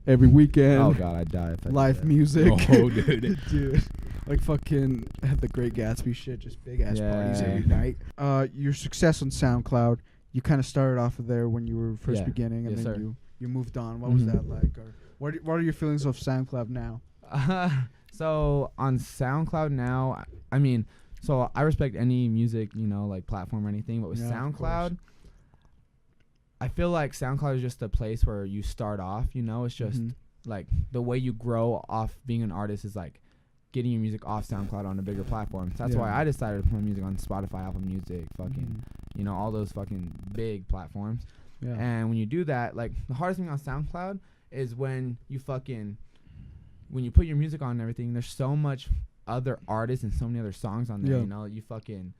every weekend. Oh god, I'd die if I did Live that. music. Oh, dude. Dude. Like fucking had the Great Gatsby shit, just big ass parties Yeah. every night. Your success on SoundCloud, you kind of started off of there when you were first Yeah. beginning, and Yes, then sir. you moved on. What was Mhm. that like? Or what are your feelings of SoundCloud now? So on SoundCloud now, I mean, so I respect any music, like platform or anything, but with Yeah, of SoundCloud, I feel like SoundCloud is just a place where you start off, it's just Mhm. like the way you grow off being an artist is like getting your music off SoundCloud on a bigger platform. So that's Yeah. why I decided to put my music on Spotify, Apple Music, fucking, all those fucking big platforms. Yeah. And when you do that, like the hardest thing on SoundCloud is when you put your music on and everything, there's so much other artists and so many other songs on there, Yeah. you fucking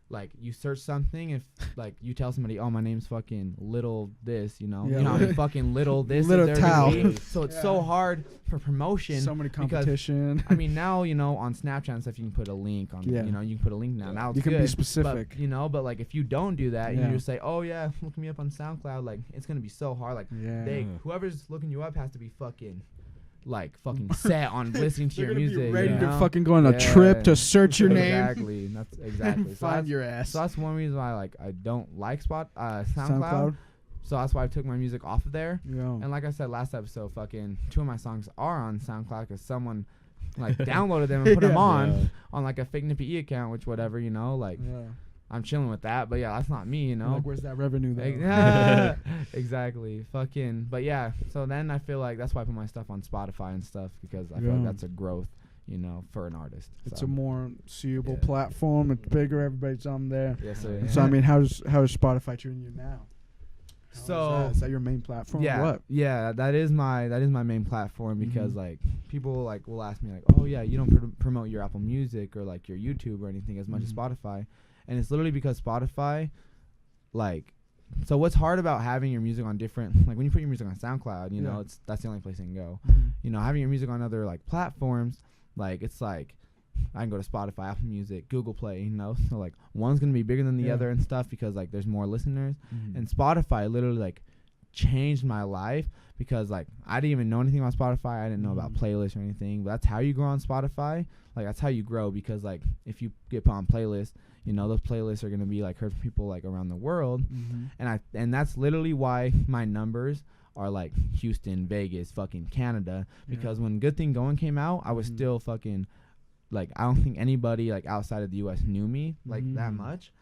like you search something, if like you tell somebody, oh, my name's fucking Little this, Yeah. you know how many fucking Little this Little is there gonna Towel. be? So it's so Yeah. hard for promotion. So many because, competition. I mean, now, on Snapchat and stuff, you can put a link on, Yeah. you can put a link now. Now it's You can good, be specific. but like if you don't do that, Yeah. you just say, oh yeah, look me up on SoundCloud, like it's gonna be so hard. Like Yeah. whoever's looking you up has to be fucking set on listening to They're your gonna music. be ready you to know? fucking go on a Yeah. trip to search your name Exactly. That's exactly. and So find that's, your ass. so that's one reason why I don't like SoundCloud. SoundCloud. So that's why I took my music off of there. Yeah. And like I said last episode, fucking 2 of my songs are on SoundCloud because someone downloaded them and put them Yeah. on like a fake Nippy-E account, which whatever, like Yeah. I'm chilling with that. But yeah, that's not me, Like, where's that revenue though? Exactly. Fucking. But yeah, so then I feel like that's why I put my stuff on Spotify and stuff because I feel like Yeah. that's a growth, for an artist. It's so. a more seeable Yeah. platform. It's bigger. Everybody's on there. Yes, sir. So I mean, how is Spotify treating you now? How So- is that your main platform? Yeah, Or what? yeah, that is my main platform because Mhm. like people will ask me like, oh yeah, you don't promote your Apple Music or like your YouTube or anything as much as Mhm. Spotify, and it's literally because Spotify, like, so what's hard about having your music on different, like when you put your music on SoundCloud, Yeah. that's the only place it can go. Mhm. Having your music on other like platforms, like it's like I can go to Spotify, Apple Music, Google Play, so like one's gonna be bigger than the Yeah. other and stuff because like there's more listeners. Mhm. And Spotify literally like changed my life because like I didn't even know anything about Spotify. I didn't know about Mhm. playlists or anything, but that's how you grow on Spotify. Like that's how you grow because like if you get put on playlists, those playlists are gonna be like heard from people like around the world, Mhm. and that's literally why my numbers are like Houston, Vegas, fucking Canada. Because when Good Thing Going came out, I was Mhm. still fucking like I don't think anybody like outside of the US knew me like that Mhm. much.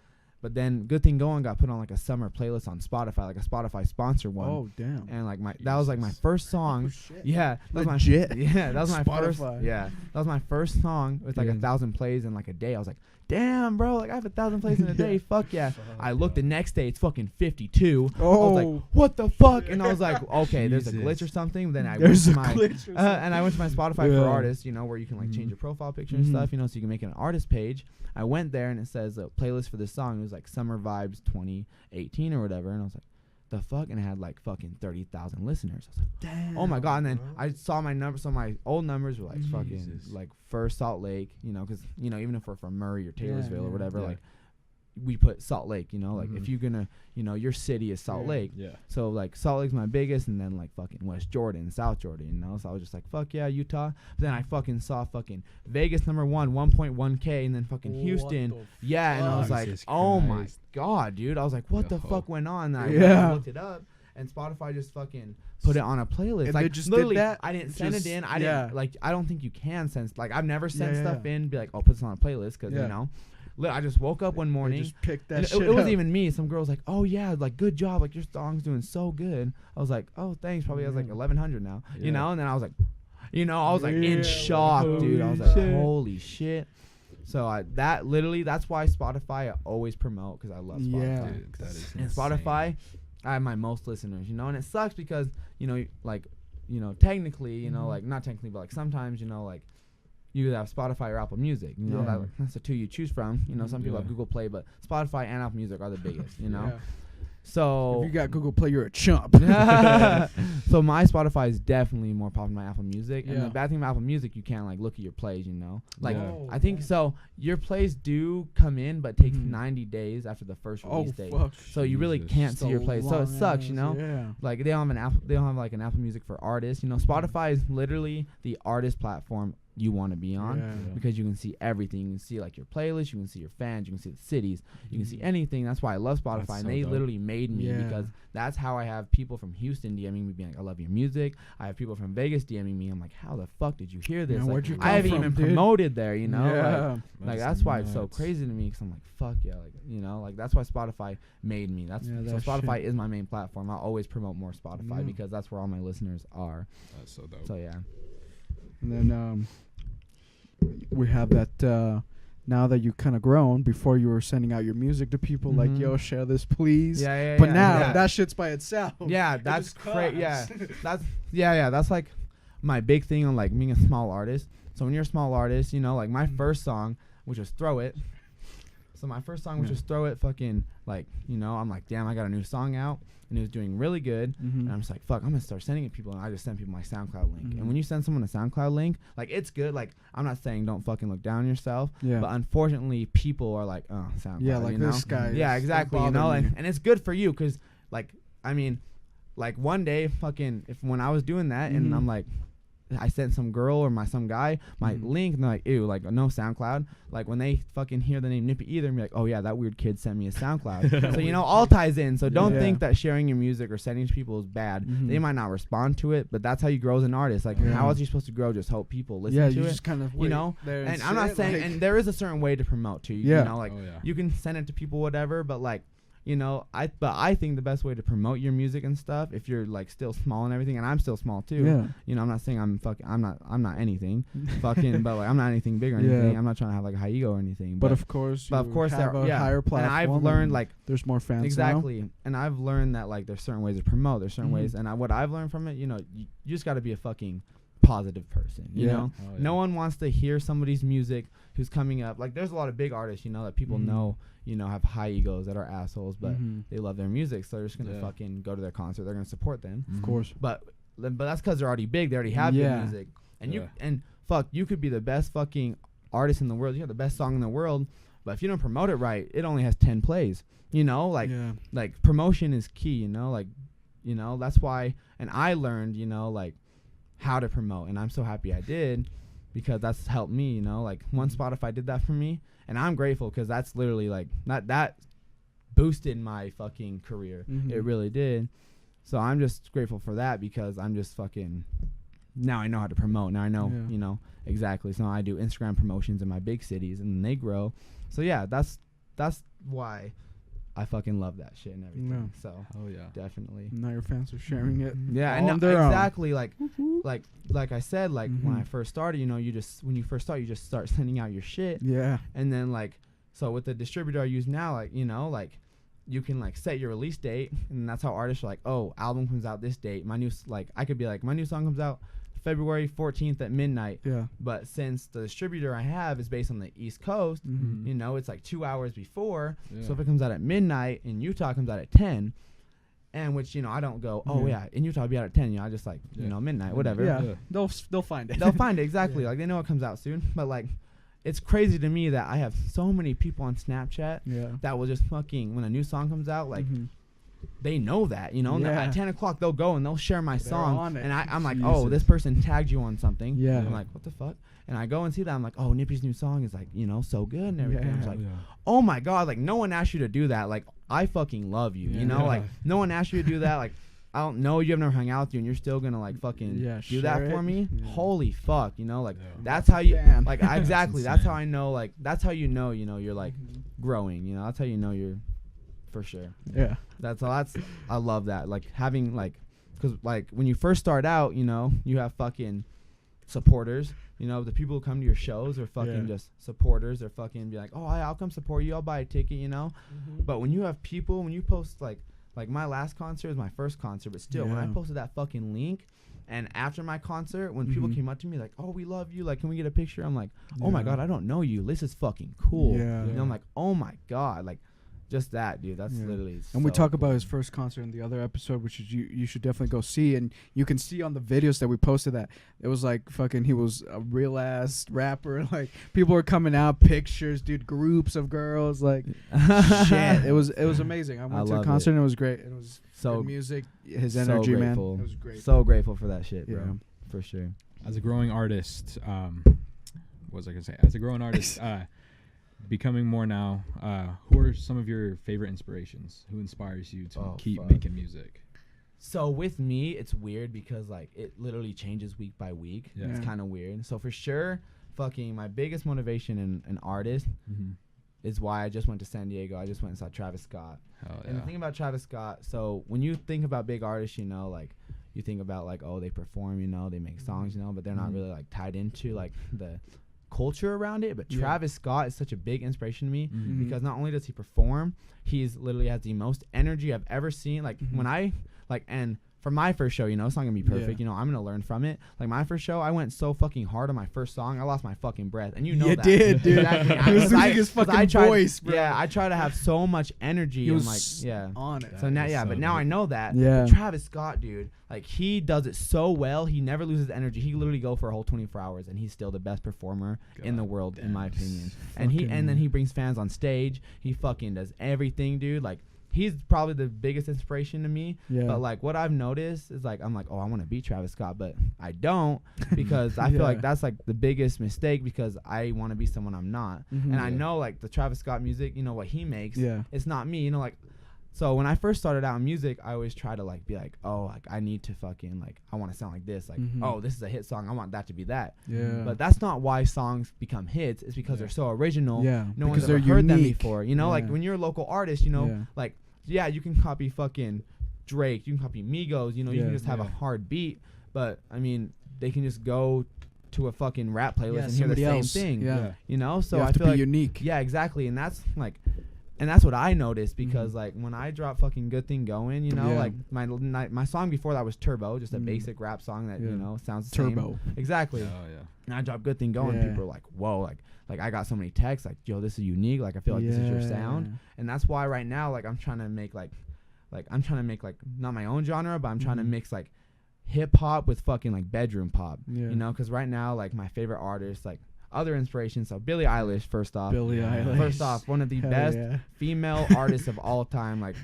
But then Good Thing Going got put on like a summer playlist on Spotify, like a Spotify sponsored one. Oh damn! And like that was like my first song. Yeah, that was Legit. yeah, that was my first. Spotify. Yeah, that was my first song with like 1,000 plays in like a day. I was like, damn, bro, like I have 1,000 plays in a day. Fuck yeah! I looked the next day, it's fucking 52. I was like, what the fuck? And I was like, okay, there's a glitch or something. Then I went to my and I went to my Spotify for artists, you know, where you can like change your profile picture and stuff, you know, so you can make an artist page. I went there and it says a playlist for this song. It was like Summer Vibes 2018 or whatever, and I was like, the fuck? And it had like fucking 30,000 listeners. I was like, damn. Oh my god! And then I saw my numbers. So my old numbers were like fucking like first Salt Lake, you know, because you know even if we're from Murray or Taylorsville or whatever, like we put Salt Lake, you know, like if you're gonna, you know, your city is Salt Lake. Yeah. So like Salt Lake's my biggest, and then like fucking West Jordan, South Jordan, you know. So I was just like, fuck yeah, Utah. But then I fucking saw fucking Vegas #1, 1.1K, and then fucking Houston. Yeah, and I was like, oh my god, dude. I was like, what the fuck went on? And I looked it up, and Spotify just fucking put it on a playlist. And like they just literally, did that? I didn't send it in. I didn't like. I don't think you can send. Like I've never sent stuff in. Be like, oh, put this on a playlist because you know. I just woke up one morning. Just picked that shit it wasn't even me. Some girl's like, "Oh yeah, like good job. Like your song's doing so good." I was like, "Oh thanks." Probably has like 1,100 now. You know. And then I was like, you know, I was like in shock, dude. I was like, holy shit. So that's why Spotify I always promote because I love Spotify. Yeah, dude, that is and Spotify, I have my most listeners. You know, and it sucks because you know, like, you know, technically, you know, like not technically, but like sometimes, you know, like. You either have Spotify or Apple Music. You know, that's the two you choose from. You know, some people have Google Play, but Spotify and Apple Music are the biggest, you know? So if you got Google Play, you're a chump. So my Spotify is definitely more popular than my Apple Music. And the bad thing about Apple Music, you can't like look at your plays, you know? Like I think so your plays do come in, but it takes 90 days after the first release date. So you really can't see your plays. So it sucks, you know? Yeah. Like they don't have like an Apple Music for artists. You know, Spotify is literally the artist platform you want to be on because you can see everything. You can see like your playlist, you can see your fans, you can see the cities, you can see anything. That's why I love Spotify, and they literally made me because that's how I have people from Houston DMing me being like, I love your music. I have people from Vegas DMing me. I'm like, how the fuck did you hear this? Like, I haven't even promoted there, you know? Like that's why it's so crazy to me because I'm like, fuck yeah, like, you know, like that's why Spotify made me. So Spotify is my main platform. I'll always promote more Spotify because that's where all my listeners are. That's so dope. So yeah. And then we have that now that you kind of grown. Before you were sending out your music to people like, yo, share this please. But now that shit's by itself. Yeah, that's crazy. Yeah, that's like my big thing on like being a small artist. So when you're a small artist, you know, like my first song, which was Throw It. So my first song was just Throw It, fucking like, you know, I'm like, damn, I got a new song out. And it was doing really good. And I'm just like, fuck, I'm going to start sending it to people. And I just send people my SoundCloud link. And when you send someone a SoundCloud link, like, it's good. Like, I'm not saying don't fucking look down on yourself. Yeah. But unfortunately, people are like, oh, SoundCloud. Yeah, like you know? this guy. Yeah, exactly. You know, and it's good for you because, like, I mean, like, one day, fucking, when I was doing that, and I'm like, I sent some girl or some guy my link, and they're like, ew, like, no SoundCloud. Like, when they fucking hear the name Nippy-E, they're like, oh yeah, that weird kid sent me a SoundCloud. So, you know, all ties in. So don't think that sharing your music or sending to people is bad. They might not respond to it, but that's how you grow as an artist. Like, how else are you supposed to grow? Just hope people listen to it. Yeah, you just kind of you know? And I'm not saying, and there is a certain way to promote too. You know, like, you can send it to people, whatever, but like, you know, I think the best way to promote your music and stuff, if you're like still small and everything, and I'm still small too. Yeah. You know, I'm not saying I'm not anything, fucking, but like I'm not anything big or anything. I'm not trying to have like a high ego or anything. But of course, there are higher platform. And I've learned like there's more fans. Exactly. Now. And I've learned that like there's certain ways to promote. There's certain ways, and what I've learned from it, you know, you just got to be a fucking positive person. You know, no one wants to hear somebody's music who's coming up. Like there's a lot of big artists, you know, that people know, you know, have high egos that are assholes, but they love their music, so they're just gonna fucking go to their concert. They're gonna support them, of course. But that's because they're already big. They already have good music, and you could be the best fucking artist in the world. You have the best song in the world, but if you don't promote it right, it only has 10 plays. You know, like promotion is key. You know, like, you know, that's why. And I learned, you know, like how to promote, and I'm so happy I did. Because that's helped me, you know, like once Spotify did that for me, and I'm grateful because that's literally like that boosted my fucking career. It really did. So I'm just grateful for that because I'm just fucking, now I know how to promote. Now I know, you know, exactly. So I do Instagram promotions in my big cities and then they grow. So yeah, that's why I fucking love that shit and everything. No. So Oh yeah. definitely. Now your fans are sharing it. Yeah, all and on their own. exactly like I said, like when I Mhm. first started, you know, when you first start, you just start sending out your shit, Yeah. and then like so with the distributor I use now, like you know, like you can like set your release date, and that's how artists are like, oh, album comes out this date. My new I could be like, my new song comes out February 14th at midnight. Yeah. But since the distributor I have is based on the East Coast, Mhm. you know, it's like 2 hours before. Yeah. So if it comes out at midnight in Utah, comes out at 10, and which, you know, I don't go, oh, yeah, in Utah, it'll be out at 10. You know, I just like, you know, midnight, whatever. Yeah. Yeah. They'll find it. They'll find it, exactly. Yeah. Like, they know it comes out soon. But, like, it's crazy to me that I have so many people on Snapchat Yeah. that will just fucking, when a new song comes out, like, Mhm. they know that, you know, and Yeah. at 10 o'clock they'll go and they'll share my They're song, on it. and I'm like, oh, Jesus. this person tagged you on something. Yeah. I'm like, what the fuck? And I go and see that. I'm like, oh, Nippy's new song is like, you know, so good and everything. I was Yeah. like, oh my god, like no one asked you to do that. Like I fucking love you, you know, Yeah. like no one asked you to do that. Like I don't know you, I've never hung out with you, and you're still gonna like fucking Yeah, do that share for it. me. Yeah. Holy fuck, you know, like Yeah. that's how you Damn. like exactly. That's That's how insane. I know. Like that's how you know you're like Mhm. growing. You know, that's how you know you're for sure. Yeah. That's I love that. Like having like, cause like when you first start out, you know, you have fucking supporters. You know, the people who come to your shows are fucking Yeah. just supporters. They're fucking be like, oh, I'll come support you. I'll buy a ticket. You know. But when you have people, when you post like my last concert was my first concert, but still, when I Yeah. posted that fucking link, and after my concert, when people Mhm. came up to me like, oh, we love you. Like, can we get a picture? I'm like, oh my Yeah. god, I don't know you. This is fucking cool. Yeah. You know, I'm like, oh my god, like. Just that, dude. That's Yeah. literally. And we so talk cool. about his first concert in the other episode, which is you should definitely go see. And you can see on the videos that we posted that it was like fucking he was a real ass rapper. Like people were coming out, pictures, dude, groups of girls, like shit. It was amazing. I went to a love concert it. and it was great. It was so good music, his so energy, man. grateful. It was great. So grateful for that shit, bro. Yeah. For sure. As a growing artist, what was I gonna say? As a growing artist, becoming more now. Who are some of your favorite inspirations? Who inspires you to Oh, keep fuck. making music? So with me, it's weird because like it literally changes week by week. Yeah. It's Yeah. kind of weird. So for sure, fucking my biggest motivation in an artist Mm-hmm. is why I just went to San Diego. I just went and saw Travis Scott. Hell And the yeah. thing about Travis Scott, so when you think about big artists, you know, like you think about like, oh, they perform, you know, they make songs, you know, but they're not Mhm. really like tied into like the culture around it. But Yeah. Travis Scott is such a big inspiration to me Mhm. because not only does he perform, he's literally has the most energy I've ever seen. Like Mhm. when I like, and for my first show, you know, it's not gonna be perfect. Yeah. You know, I'm gonna learn from it. Like my first show, I went so fucking hard on my first song, I lost my fucking breath, and you know You that. did, dude. Exactly. He was 'Cause losing his 'cause fucking tried- voice, bro. Yeah, I try to have so much energy. He and was like, yeah. on it. So now, is yeah, so but now dope. I know that. Yeah. But Travis Scott, dude, like he does it so well. He never loses energy. He literally go for a whole 24 hours, and he's still the best performer in the God world, in damn. my opinion. And then Fucking- he brings fans on stage. He fucking does everything, dude. Like he's probably the biggest inspiration to me. Yeah. But like what I've noticed is like I'm like, oh, I want to beat Travis Scott, but I don't because I feel Yeah. like that's like the biggest mistake because I want to be someone I'm not. Mhm. And I Yeah. know like the Travis Scott music, you know what he makes. Yeah. It's not me, you know, like. So when I first started out in music, I always try to like be like, oh, like I need to fucking like I want to sound like this, like Mhm. oh, this is a hit song, I want that to be that. Yeah. But that's not why songs become hits. It's because Yeah. they're so original. Yeah. No because one's ever they're heard them unique. before. You know, like Yeah. when you're a local artist, you know, Yeah. like yeah, you can copy fucking Drake, you can copy Migos, you know, you Yeah. can just have a Yeah. hard beat, but I mean, they can just go to a fucking rap playlist Yeah, and hear the somebody same else. thing. Yeah. You know, so You have I to feel be like unique. yeah, exactly, and that's like, and that's what I noticed because Mhm. like when I drop fucking Good Thing Going, you know, Yeah. like my song before that was Turbo, just a Mhm. basic rap song that Yeah. you know sounds the same. Turbo. Exactly. Oh yeah. And I drop Good Thing Going, Yeah. people are like, whoa, like I got so many texts like, yo, this is unique. Like I feel like this is your sound, and that's why right now like I'm trying to make like not my own genre, but I'm trying to Mhm. mix like hip hop with fucking like bedroom pop. Yeah. You know, because right now like my favorite artists like other inspirations. So Billie Eilish, first off. Billie Yeah. Eilish. First off, one of the Hell best yeah. female artists of all time. Like,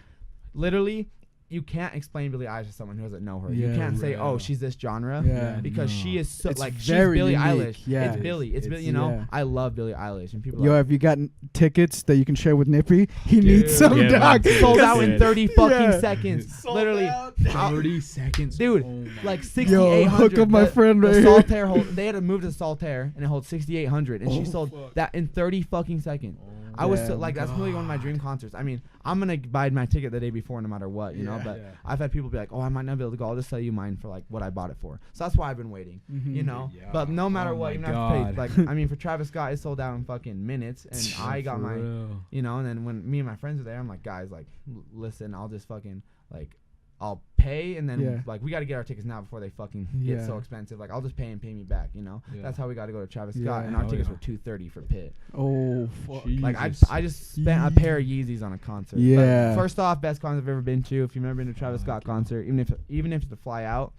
literally, you can't explain Billie Eilish to someone who doesn't know her. You Yeah. can't say, Yeah. "Oh, she's this genre," Yeah. because No. she is so It's like she's very Billie unique. Eilish. Yeah. It's Billie. It's Billie. You It's- know, yeah. I love Billie Eilish, and people Yo, are like, have you gotten tickets that you can share with Nippy? He Dude. needs some, Yeah, dog. man. sold Yes, out in it 30 fucking Yeah. seconds. Sold Literally, out. 30 seconds, dude. Oh my like God. 6,800. hook up my friend the right here. Solitaire they had to move to Solitaire, and it holds 6,800, and Oh, she sold fuck. that in 30 fucking seconds. Oh I was so, Damn, like, that's really one of my dream concerts. I mean, I'm gonna buy my ticket the day before, no matter what, you know. But Yeah. I've had people be like, "Oh, I might not be able to go. I'll just tell you mine for like what I bought it for." So that's why I've been waiting, you know. Yeah. But no matter Oh what, my you have to pay. God. Like, I mean, for Travis Scott, it sold out in fucking minutes, and I got For my, real. you know. And then when me and my friends are there, I'm like, guys, like, listen, I'll just fucking like, I'll pay, and then like we got to get our tickets now before they fucking get so expensive. Like, I'll just pay and pay me back, you know. Yeah. That's how we got to go to Travis Yeah. Scott, and our Oh, tickets yeah. were $230 for pit. Oh, fuck. Like, I Jesus. just spent a pair of Yeezys on a concert. Yeah. But first off, best concert I've ever been to. If you've never been to a Travis Oh, Scott God. concert, even if it's to fly out,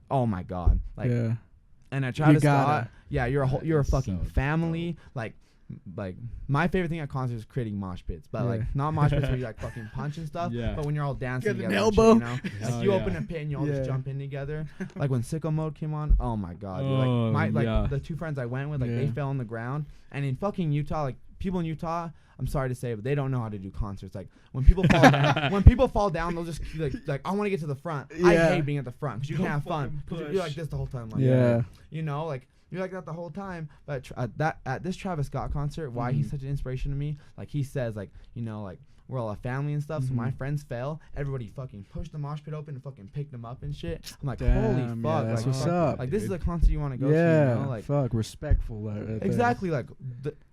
oh my god. Like, yeah. and at Travis gotta. Scott, yeah, you're a That is fucking so family. Like my favorite thing at concerts is creating mosh pits, but like Yeah. not mosh pits where you like fucking punch and stuff. Yeah. But when you're all dancing Get an together, and elbow. shit, you know, Oh, like you yeah. open a pit and you all Yeah. just jump in together. Like when Sicko Mode came on, oh my god, dude, Oh, like yeah. the two friends I went with, like they Yeah. fell on the ground. And in fucking Utah, like people in Utah, I'm sorry to say, but they don't know how to do concerts. Like when people fall down, they'll just like I want to get to the front. I Yeah. hate being at the front because you can Don't have fun. fucking 'Cause push. you're like this the whole time. Like, Yeah. you know, like you're like that the whole time. But at this Travis Scott concert, why he's such an inspiration to me, like he says, like, you know, like we're all a family and stuff. So my friends fell, everybody fucking pushed the mosh pit open and fucking picked them up and shit. I'm like, holy Damn, fuck, yeah, that's like, what's fuck, up, like this is dude. a concert you want to go to, Yeah. you know, like Fuck. Respectful. Right there. exactly, like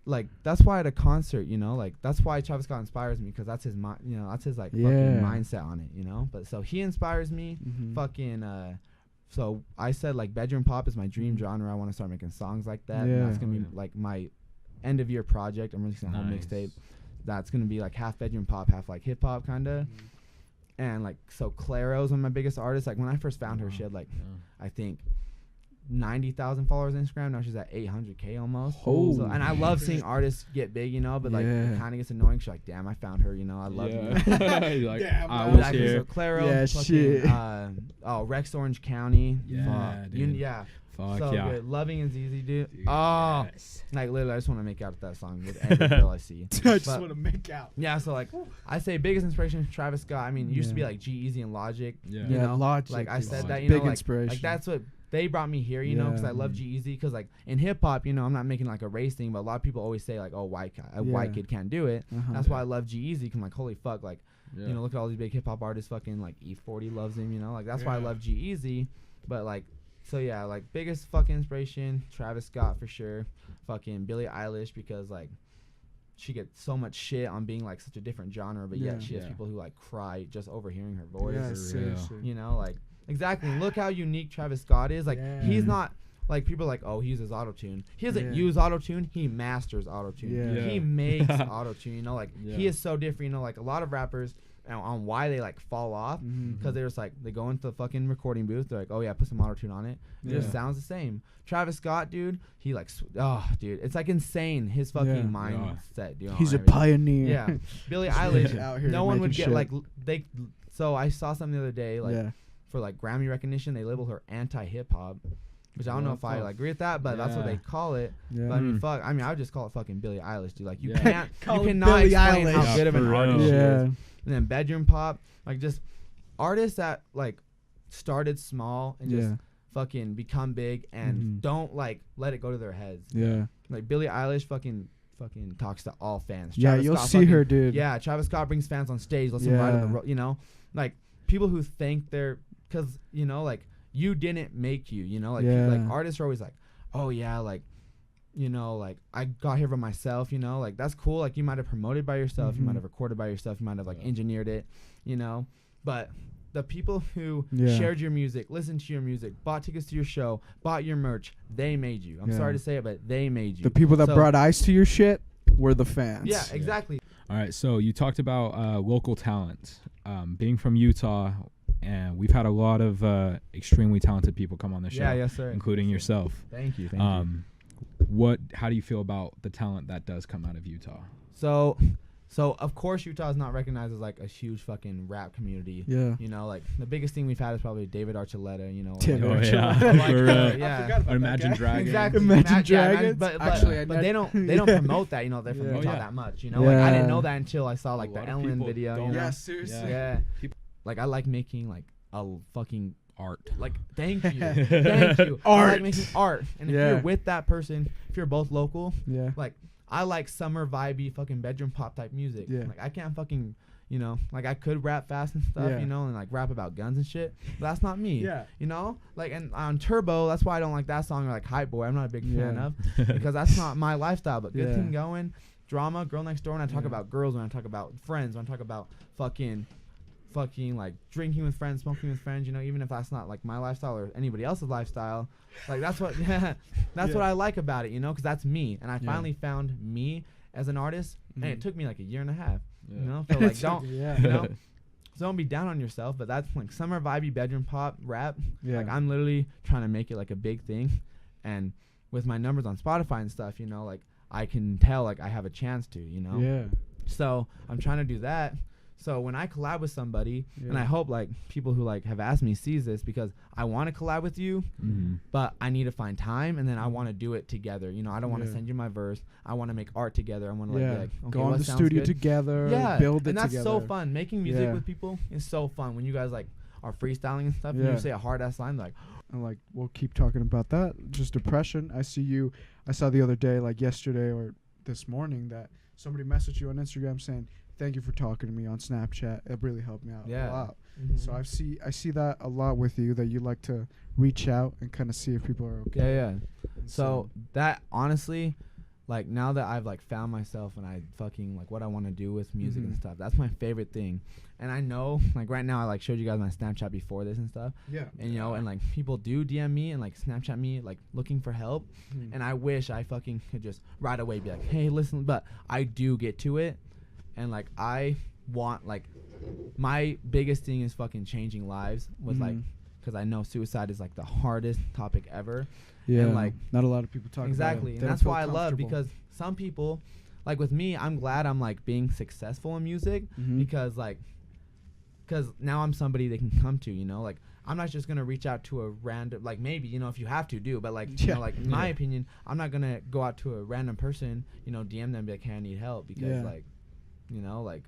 like that's why at a concert, you know, like that's why Travis Scott inspires me because that's his mind, you know, that's his like fucking Yeah. mindset on it, you know. But so he inspires me, fucking. So I said like bedroom pop is my dream genre. I want to start making songs like that. And that's Yeah. gonna be Yeah. like my end of year project. I'm releasing a whole Nice. mixtape. That's gonna be like half bedroom pop, half like hip hop kinda. And like so Claro's one of my biggest artists. Like when I first found her, she had like I think 90,000 followers on Instagram. Now she's at 800K almost. Holy So, and I love seeing artists get big, you know, but like Yeah. it kind of gets annoying. She's like, damn, I found her, you know, I love you. You're like, Damn, I bro. was Exactly. So here. Claro, Yeah, fucking, shit. Rex Orange County. Yeah, Fuck. dude. Yeah. Fuck So yeah. good. Loving is easy, dude. Dude, Oh, yes. like literally, I just want to make out with that song with every girl I see. I just But- want to make out. Yeah, so like I say biggest inspiration is Travis Scott. I mean, it used to be Yeah. like G-Eazy and Logic. Yeah. You Yeah, know, Logic like I is said Logic. that, you big know, like inspiration. that's what they brought me here, you know, because I love G-Eazy. Because like in hip hop, you know, I'm not making like a race thing, but a lot of people always say like, oh, white Yeah. kid can't do it. Uh-huh. That's why I love G-Eazy. Because I'm like, holy fuck, like Yeah. you know, look at all these big hip hop artists. Fucking like E40 loves him, you know, like that's why I Yeah. love G-Eazy. But like, so yeah, like biggest fucking inspiration, Travis Scott for sure. Fucking Billie Eilish because like she gets so much shit on being like such a different genre, but Yeah. yet she has Yeah. people who like cry just overhearing her voice. Yeah, For real. seriously. You know, like exactly. Look how unique Travis Scott is. Like Yeah. he's not like people are like, oh, he uses autotune. He doesn't Yeah. use autotune. He masters autotune. Yeah. He Yeah. makes autotune. You know, like Yeah. he is so different. You know, like a lot of rappers on why they like fall off because they're just like they go into the fucking recording booth. They're like, oh yeah, put some autotune on it. It just Yeah. sounds the same. Travis Scott, dude, he like oh dude, it's like insane his fucking Yeah. mindset, dude. He's on a everything. pioneer. Yeah, Billie Just Eilish. out here No one would making get shit. like they. So I saw something the other day like yeah. for like Grammy recognition, they label her anti-hip hop, which I don't know if I like agree with that, but that's what Yeah. they call it. Yeah. But I mean, Mm. fuck. I mean, I would just call it fucking Billie Eilish, dude. Like you Yeah. can't, Call you it cannot Billie explain Eilish. how Yeah, good of an for artist real. she Yeah. is. And then bedroom pop, like just artists that like started small and just Yeah. fucking become big and Mhm. don't like let it go to their heads. Yeah. Like Billie Eilish fucking talks to all fans. Yeah, Travis you'll Scott see fucking- her, dude. Yeah, Travis Scott brings fans on stage, lets them ride on the Yeah. road, you know? Like, people who think they're, because, you know, like, you didn't make you, you know? Like, Yeah. like artists are always like, oh, yeah, like, you know, like, I got here by myself, you know? Like, that's cool. Like, you might have promoted by yourself. You Mhm. might have recorded by yourself. You might have, like, Yeah. engineered it, you know? But the people who Yeah. shared your music, listened to your music, bought tickets to your show, bought your merch, they made you. I'm Yeah. sorry to say it, but they made you. The people that So- brought ice to your shit were the fans. Yeah, exactly. All right, so you talked about local talent. Being from Utah, and we've had a lot of extremely talented people come on the show, Yeah, yes, sir. including yourself. Thank you. Thank you. How do you feel about the talent that does come out of Utah? So of course Utah is not recognized as like a huge fucking rap community. Yeah. You know, like the biggest thing we've had is probably David Archuleta. You know, David Oh, like, Archuleta. yeah. like, For real. yeah. Or Imagine Dragons. Exactly. Imagine Yeah, Dragons. but Actually, I but know- they don't Yeah. promote that. You know, they're from Yeah. Utah Oh, yeah. that much. You know, like I didn't Yeah. know that until I saw like A the lot of Ellen people video. You don't. know? Yeah, seriously. Yeah. People- Like I like making like a fucking Art. like thank you, thank you. I Art. like making art, and if Yeah. you're with that person, if you're both local, Yeah. like I like summer vibey fucking bedroom pop type music. Yeah. Like I can't fucking, you know, like I could rap fast and stuff, Yeah. you know, and like rap about guns and shit. But that's not me. Yeah. You know, like, and on Turbo, that's why I don't like that song. Or like Hype Boy, I'm not a big fan Yeah. of, because that's not my lifestyle. But Good Yeah. Thing Going, Drama, Girl Next Door. When I talk Yeah. about girls, when I talk about friends, when I talk about fucking like drinking with friends, smoking with friends, you know, even if that's not like my lifestyle or anybody else's lifestyle, like that's what that's what I like about it, you know, because that's me. And I Yeah. finally found me as an artist, and it Mhm. took me like a year and a half. Yeah. You know, so like don't Yeah. you know, so don't be down on yourself. But that's like summer vibey bedroom pop rap. Yeah. Like I'm literally trying to make it like a big thing, and with my numbers on Spotify and stuff, you know, like I can tell like I have a chance to, you know. Yeah. So I'm trying to do that. So when I collab with somebody, Yeah. and I hope like people who like have asked me sees this, because I want to collab with you, but I need to find time, and then I want to do it together. You know, I don't want to Yeah. send you my verse. I want to make art together. I want to Yeah. be like, okay, Go in what the sounds studio good? together. Yeah, Build it and that's together. so fun. Making music Yeah. with people is so fun. When you guys like are freestyling and stuff, and Yeah. you say a hard ass line, like, And like we'll keep talking about that. Just depression. I saw the other day, like yesterday or this morning, that somebody messaged you on Instagram saying, "Thank you for talking to me on Snapchat. It really helped me out Yeah. a lot." mhm. So I see that a lot with you, that you like to reach out and kind of see if people are okay. yeah. And So that honestly, like now that I've like found myself and I fucking like what I want to do with music and Mhm. stuff, that's my favorite thing. And I know like right now I like showed you guys my Snapchat before this and stuff, yeah. and you know, and like people do DM me and like Snapchat me like looking for help, Mhm. and I wish I fucking could just right away be like, hey, listen, but I do get to it, and like I want like my biggest thing is fucking changing lives with like, Mhm. because I know suicide is like the hardest topic ever. Yeah, like, not a lot of people talk Exactly, about it. and They don't that's feel why I love, comfortable. because some people, like with me, I'm glad I'm like being successful in music, Mhm. because now I'm somebody they can come to, you know, like I'm not just gonna reach out to a random, like maybe, you know, if you have to do, but like, you Yeah. know, like in my Yeah. opinion, I'm not gonna go out to a random person, you know, DM them and be like, hey, I need help, because Yeah. like, you know, like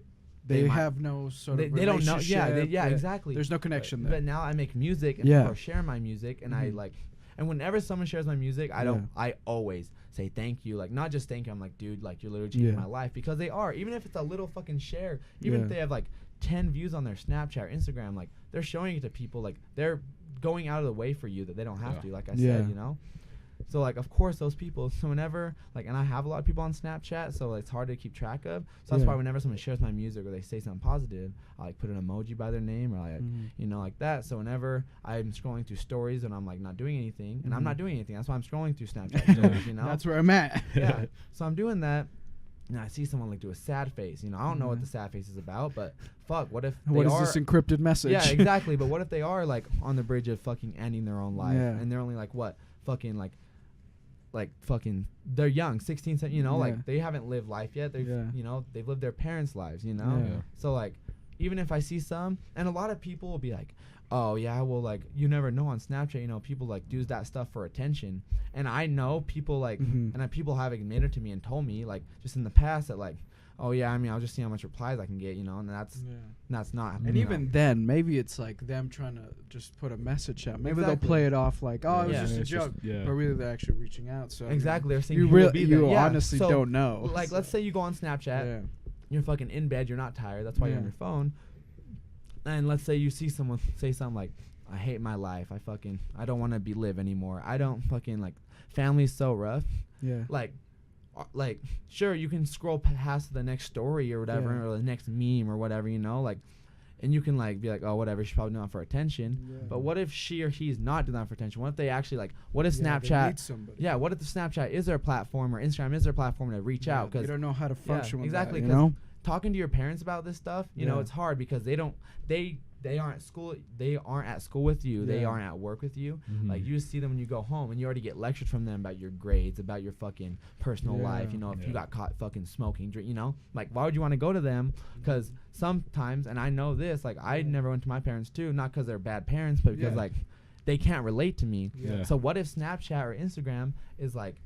they might- have no sort of they don't know, relationship. yeah, exactly. There's no connection But there. now I make music and Yeah. people are sharing my music, and I Mhm. like, and whenever someone shares my music, I don't, Yeah. I always say thank you, like not just thank you, I'm like, dude, like you're literally changing Yeah. my life, because they are, even if it's a little fucking share, even Yeah. if they have like 10 views on their Snapchat or Instagram, like they're showing it to people, like they're going out of the way for you that they don't have Yeah. to, like I Yeah. said, you know. So like, of course, those people. So whenever like, and I have a lot of people on Snapchat, so it's hard to keep track of. So that's Yeah. why whenever someone shares my music or they say something positive, I like put an emoji by their name, or like, Mhm. you know, like that. So whenever I'm scrolling through stories and I'm like not doing anything, and I'm not Mhm. doing anything, that's why I'm scrolling through Snapchat stories, you know. That's where I'm at. Yeah. So I'm doing that, and I see someone like do a sad face. You know, I don't know what Mhm. the sad face is about, but fuck, what if What they is are? this encrypted message? Yeah, exactly. But what if they are like on the bridge of fucking ending their own life, Yeah. and they're only like what, fucking like fucking, they're young, 16, you know, Yeah. like they haven't lived life yet. They've, Yeah. you know, they've lived their parents' lives, you know. Yeah. So like, even if I see some, and a lot of people will be like, oh yeah, well like you never know on Snapchat, you know, people like do that stuff for attention, and I know people like, Mhm. and people have admitted to me and told me like just in the past that like, oh yeah, I mean I'll just see how much replies I can get, you know, and that's not. And you even know. then, maybe it's like them trying to just put a message out. Maybe they'll Exactly. play it off like, oh, it was Yeah. just a It's just- joke. yeah. But really, they're actually reaching out. So I mean, Exactly, they're saying you he will really, be there. you Yeah, honestly so, don't know. Like, let's say you go on Snapchat, Yeah. you're fucking in bed, you're not tired, that's why you're on Yeah. your phone, and let's say you see someone say something like, I hate my life, I don't want to live anymore, I don't fucking like, family's so rough, Yeah. like sure, you can scroll past the next story or whatever, Yeah. or the next meme or whatever, you know, like, and you can like be like, oh whatever, she's probably doing that for attention. Yeah. But what if she or he's not doing that for attention? What if they actually like, what if Yeah, they Snapchat, need somebody. yeah, what if the Snapchat is their platform, or Instagram is their platform to reach out? you Because don't know how to function with exactly, that, you 'cause know? talking to your parents about this stuff, you know, Yeah. it's hard because they aren't at school, they aren't at school with you, they Yeah. aren't at work with you. Mhm. Like, you just see them when you go home, and you already get lectured from them about your grades, about your fucking personal Yeah. life, you know, if you Yeah. got caught fucking smoking, drink, you know, like, why would you want to go to them? Because sometimes, and I know this, like, I never went to my parents too, not because they're bad parents, but because Yeah. like they can't relate to me. Yeah. So what if Snapchat or Instagram is like,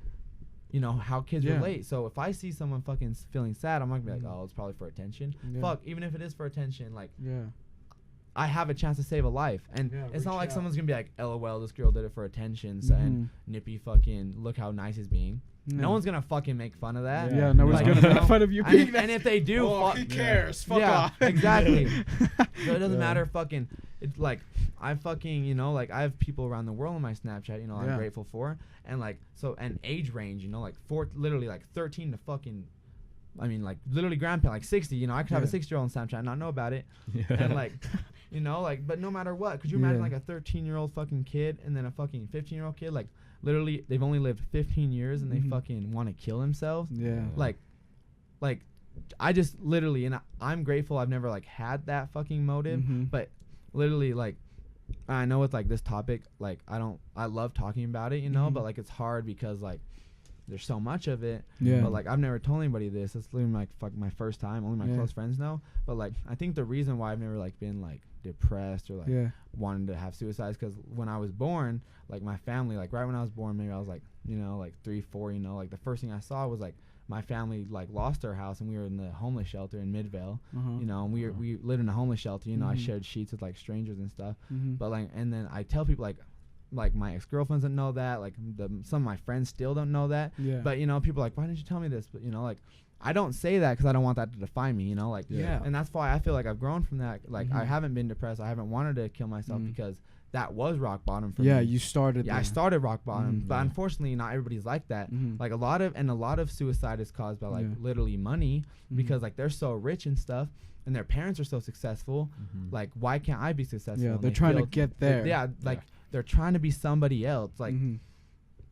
you know, how kids Yeah. relate? So if I see someone fucking feeling sad, I'm not gonna be like, Mhm. oh, it's probably for attention. Yeah. Fuck, even if it is for attention, like, Yeah. I have a chance to save a life, and Yeah, it's not reach like out. someone's gonna be like, LOL, this girl did it for attention, so, and Mhm. Nippy fucking look how nice he's being. No one's gonna fucking make fun of that. Yeah, no one's Like, gonna you make know? fun of you being that. And if they do, He cares. Fuck off. Exactly. So it doesn't matter. Fucking, it's like I fucking, you know, like I have people around the world on my Snapchat. You know, I'm grateful for, and like so, and age range. You know, like literally like 13 to fucking. I mean, like literally grandpa, like 60. You know, I could have a 60-year-old on Snapchat and not know about it. And like, you know, like, but no matter what, could you imagine like a 13-year-old fucking kid and then a fucking 15-year-old kid? Like, literally, they've only lived 15 years and they fucking want to kill themselves. Yeah. Like, I just literally, and I'm grateful I've never like had that fucking motive, but literally, like, I know with like this topic, like, I love talking about it, you know, but like it's hard because like. There's so much of it, but like I've never told anybody this. It's literally my first time. Only my close friends know. But like I think the reason why I've never like been like depressed or like wanted to have suicide is because when I was born, like my family, like right when I was born, maybe I was like, you know, like 3, 4, you know, like the first thing I saw was like my family like lost their house and we were in the homeless shelter in Midvale, you know, and we lived in a homeless shelter. You know, I shared sheets with like strangers and stuff. But like, and then I tell people like my ex-girlfriends don't know that, like some of my friends still don't know that, but you know, people are like, why didn't you tell me this? But you know, like I don't say that because I don't want that to define me, you know, like and that's why I feel like I've grown from that. Like I haven't been depressed, I haven't wanted to kill myself because that was rock bottom for me. You started I started rock bottom, but unfortunately not everybody's like that. Like a lot of suicide is caused by like literally money, because like they're so rich and stuff and their parents are so successful, like why can't I be successful? They're trying to get there. They're trying to be somebody else. Like,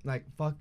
like fuck.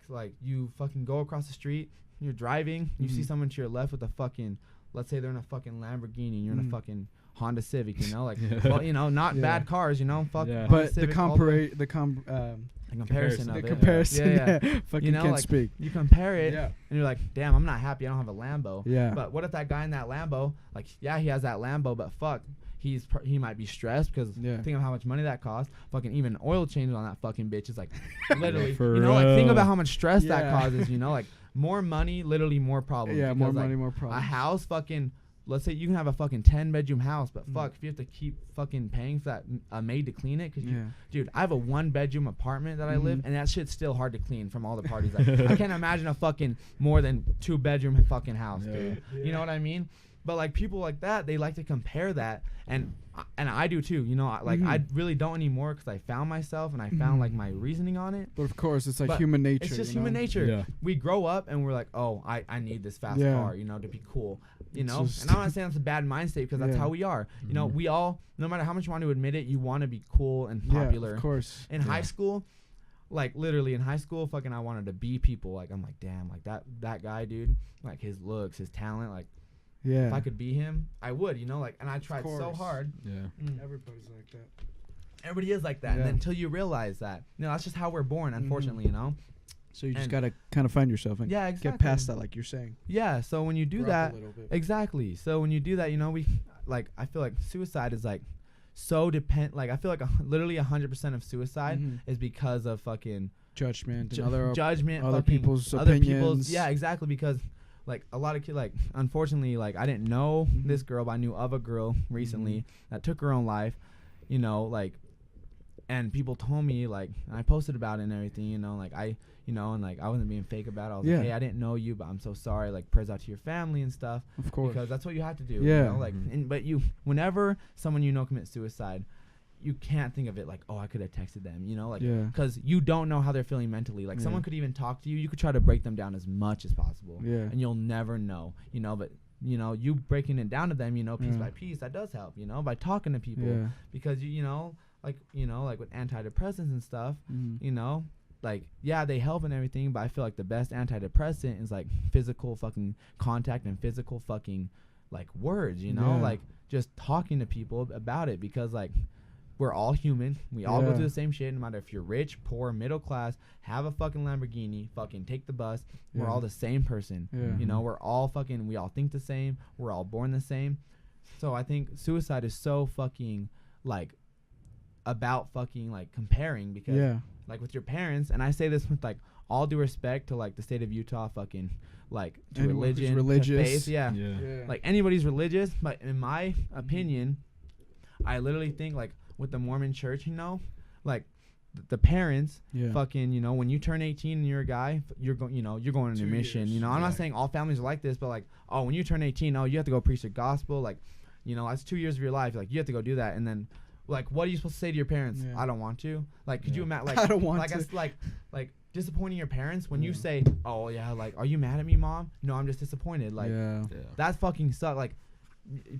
Like you fucking go across the street, you're driving, you see someone to your left with a fucking, let's say they're in a fucking Lamborghini, and you're in a fucking Honda Civic, you know, like, well, you know, not bad cars, you know, fuck. But Civic, the comparison of the it. comparison, fucking you know, can't like, speak. You compare it, and you're like, damn, I'm not happy I don't have a Lambo. But what if that guy in that Lambo, like, yeah, he has that Lambo, but fuck, he might be stressed because think of how much money that costs. Fucking even oil changes on that fucking bitch is like literally, you know, like think about how much stress that causes. You know, like more money, literally more problems. Yeah, more money, like, more problems. A house, fucking. Let's say you can have a fucking 10-bedroom house, but fuck, if you have to keep fucking paying for that maid to clean it, dude, I have a 1-bedroom apartment that I live, and that shit's still hard to clean from all the parties. Like, I can't imagine a fucking more than 2-bedroom fucking house, dude. You know what I mean? But like people like that, they like to compare that, and I do too. You know, I really don't anymore because I found myself and I found like my reasoning on it. But of course, it's like human nature. It's just human nature. Yeah. We grow up and we're like, oh, I need this fast car, you know, to be cool. You know, and I'm not saying that's a bad mind state because that's how we are. You know, we all, no matter how much you want to admit it, you want to be cool and popular. Yeah, of course. In high school, like literally in high school, fucking I wanted to be people. Like I'm like, damn, like that guy, dude, like his looks, his talent, like. Yeah. If I could be him, I would, you know, like, and I tried so hard. Yeah. Everybody's like that. Everybody is like that. And then until you realize that, you know, that's just how we're born, unfortunately, you know. So you just got to kind of find yourself and get past that, like you're saying. Yeah. So when you do that, exactly. So when you do that, you know, I feel like suicide is like so like, I feel like literally 100% of suicide is because of fucking judgment, other people's opinions. Yeah, exactly. Because like a lot of kids, like unfortunately, like I didn't know this girl, but I knew of a girl recently that took her own life, you know, like, and people told me, like, and I posted about it and everything, you know, like and like I wasn't being fake about it. I was like, hey, I didn't know you, but I'm so sorry. Like, prayers out to your family and stuff. Of course, because that's what you have to do. Yeah. You know? Like, but whenever someone you know commits suicide, you can't think of it like, oh, I could have texted them, you know, like, because you don't know how they're feeling mentally. Like, someone could even talk to you. You could try to break them down as much as possible, and you'll never know, you know. But you know, you breaking it down to them, you know, piece by piece, that does help, you know, by talking to people, because you know, like with antidepressants and stuff, you know, like they help and everything, but I feel like the best antidepressant is like physical fucking contact and physical fucking like words, you know, like just talking to people about it, because like. We're all human. We all go through the same shit, no matter if you're rich, poor, middle class, have a fucking Lamborghini, fucking take the bus. We're all the same person. You know, we all think the same. We're all born the same. So I think suicide is so fucking, like, about fucking, like, comparing, because, like, with your parents, and I say this with, like, all due respect to, like, the state of Utah, fucking, like, to religion, religious. to faith, like, anybody's religious, but in my opinion, I literally think, like, with the Mormon church, you know, like the parents Yeah. fucking, you know, when you turn 18 and you're a guy, you're going, you know, you're going on 2 a mission. years. You know, I'm not saying all families are like this, but like, oh, when you turn 18, oh, you have to go preach the gospel. Like, you know, that's 2 years of your life. Like, you have to go do that. And then, like, what are you supposed to say to your parents? Yeah. I don't want to. Like, could you imagine? Like, I don't want like, to. Like disappointing your parents when you Yeah. say, oh yeah, like, are you mad at me, mom? No, I'm just disappointed. Like, yeah. that's fucking suck. Like,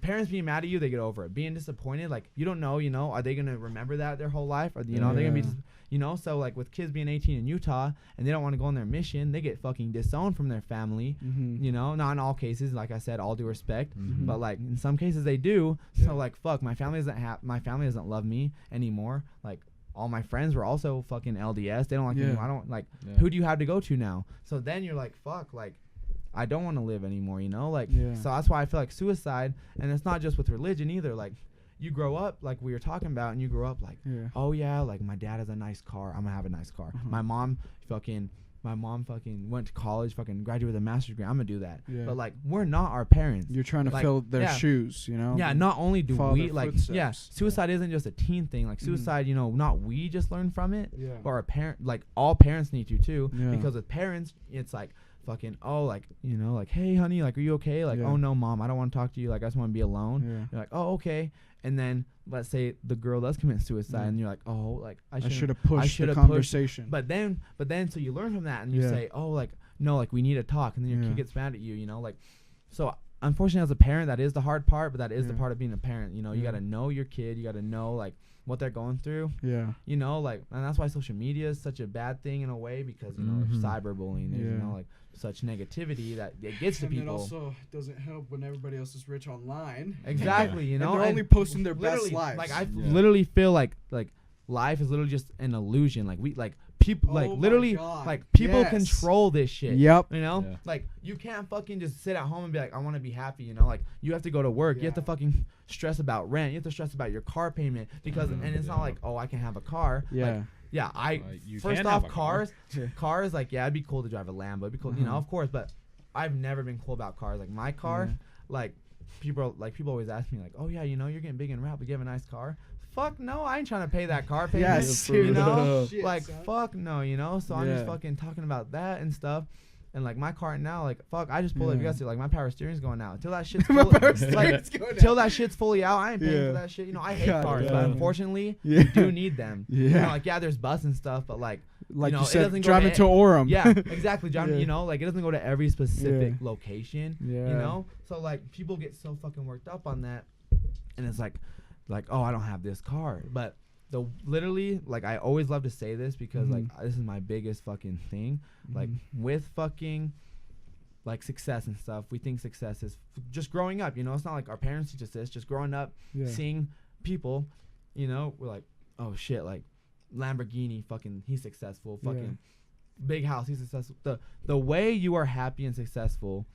parents being mad at you, they get over it. Being disappointed, like, you don't know, you know, are they gonna remember that their whole life? Or, you know, they're gonna be, Yeah. you know, so like with kids being 18 in Utah and they don't want to go on their mission, they get fucking disowned from their family. Mm-hmm. You know, not in all cases, like I said, all due respect, Mhm. but like in some cases they do. Yeah. So like, fuck, my family doesn't love me anymore. Like, all my friends were also fucking LDS. They don't like me. Yeah. I don't like. Yeah. Who do you have to go to now? So then you're like, fuck, like, I don't want to live anymore, you know? Like, Yeah. so that's why I feel like suicide, and it's not just with religion either. Like, you grow up, like we were talking about, and you grow up like, Yeah. oh yeah, like my dad has a nice car, I'm gonna have a nice car. Uh-huh. My mom fucking went to college, fucking graduated with a master's degree, I'm gonna do that. Yeah. But like, we're not our parents. You're trying to Like, fill their yeah. shoes, you know? Yeah, not only do Follow we their like, yeah, footsteps. suicide isn't just a teen thing. Like, Mhm. suicide, you know, not we just learn from it, Yeah. but our parent, like all parents need to too. Yeah. Because with parents, it's like fucking, oh, like, you know, like, hey honey, like, are you okay? Like, Yeah. oh no mom, I don't want to talk to you, like, I just want to be alone. Yeah. You're like, oh, okay. And then let's say the girl does commit suicide, Yeah. and you're like, oh, like, I should shouldn't- have pushed the should've conversation. But then so you learn from that, and you Yeah. say, oh, like, no, like, we need to talk, and then your Yeah. kid gets mad at you, you know, like, so unfortunately as a parent, that is the hard part, but that is the Yeah. part of being a parent, you know. You Yeah. got to know your kid, you got to know like what they're going through, Yeah. you know, like, and that's why social media is such a bad thing in a way, because, you know, there's Mhm. cyberbullying, there's, you Yeah. know, like, such negativity that it gets to And it people. also doesn't help when everybody else is rich online. Exactly, you And know, they're only posting their best literally, lives. like, I Yeah. literally feel like life is literally just an illusion. Like, we, like, people, Oh like, my literally, God. like, people Yes. control this shit. Yep. You know, Yeah. like, you can't fucking just sit at home and be like, I want to be happy. You know, like, you have to go to work. You have to Yeah. fucking stress about rent. You have to stress about your car payment because, Mhm. and it's not Yeah. like, oh, I can have a car. Yeah. Like, yeah, You first can off, have a car. cars, like, yeah, it'd be cool to drive a Lambo. It'd be cool, you know, Mhm. of course, but I've never been cool about cars. Like, my car, Yeah. like, people always ask me, like, oh yeah, you know, you're getting big in rap, but you have a nice car. Fuck no, I ain't trying to pay that car payment. Yeah, you seriously. know, Shit, like, son. fuck no, you know. So I'm just Yeah. fucking talking about that and stuff. And like my car now, like, fuck, I just pulled it. You Yeah. guys see, like, my power steering's going out. Until that shit's My fully, power like, steering's going till out. that shit's fully out, I ain't paying Yeah. for that shit. You know, I hate God cars, but damn. unfortunately, Yeah. you do need them. Yeah. You know, like, yeah, there's bus and stuff, but like, Like you know, you it said, doesn't go driving to to Orem. yeah, exactly. John, Yeah. you know, like, it doesn't go to every specific Yeah. location. Yeah. You know, so like people get so fucking worked up on that, and it's like, oh, I don't have this car, but the literally, like, I always love to say this because Mhm. like this is my biggest fucking thing. Like, Mhm. with fucking like success and stuff, we think success is just growing up. You know, it's not like our parents teach us this. Just growing up, Yeah. seeing people, you know, we're like, oh shit, like Lamborghini, fucking, he's successful, fucking big house, he's successful. The way you are happy and successful,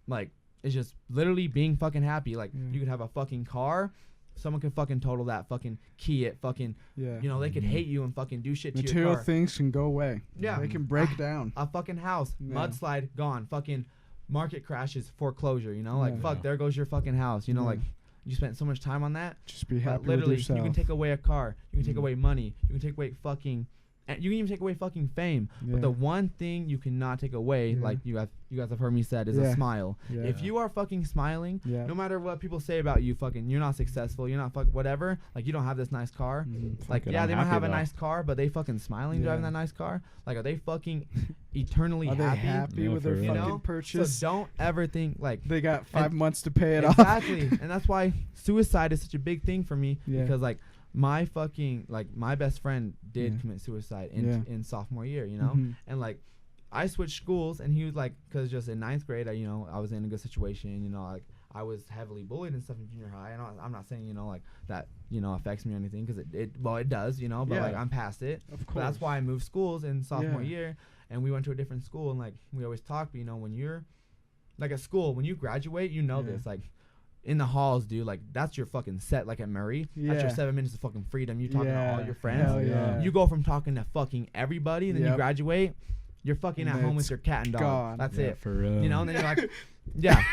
like, is just literally being fucking happy. Like, Yeah. you could have a fucking car, someone could fucking total that, fucking key it, fucking, Yeah. you know, they could Mhm. hate you and fucking do shit to your Material car. things can go away. Yeah. They can break down. A fucking house, Yeah. mudslide, gone. Fucking market crashes, foreclosure. You know, like, Yeah. fuck, there goes your fucking house. You know, Yeah. like, you spent so much time on that. Just be But happy literally, with yourself. you can take away a car, you can take Mhm. away money, you can take away fucking, and you can even take away fucking fame. Yeah. But the one thing you cannot take away, Yeah. like you guys have heard me said, is Yeah. a smile. Yeah. If you are fucking smiling, Yeah. no matter what people say about you, fucking, you're not successful, you're not whatever. Like, you don't have this nice car. Mhm. Like, Fucking yeah, they might unhappy have a though. nice car, but they fucking smiling driving Yeah. that nice car. Like, are they fucking eternally Are they happy? happy Yeah, with their for real. fucking You know? purchase? So don't ever think like They got 5 months to pay it exactly, off. and that's why suicide is such a big thing for me. Yeah. Because like my fucking my best friend did Yeah. commit suicide in Yeah. in sophomore year, you know, Mhm. and like I switched schools, and he was like, because just in ninth grade, I was in a good situation, you know, like I was heavily bullied and stuff in junior high, and I'm not saying, you know, like that, you know, affects me or anything, because it does, you know, but Yeah. like I'm past it. Of But course. that's why I moved schools in sophomore Yeah. year, and we went to a different school, and like we always talk, but you know, when you're like at school, when you graduate, you know Yeah. this, like in the halls, dude, like that's your fucking set, like at Murray. That's your Yeah. 7 minutes of fucking freedom. You talking to all Yeah. your friends. Hell yeah. You go from talking to fucking everybody, and then you Yep. graduate. You're fucking And at home it's with your cat and dog. gone. That's Yeah, it. for real. You know, and then you're like, yeah.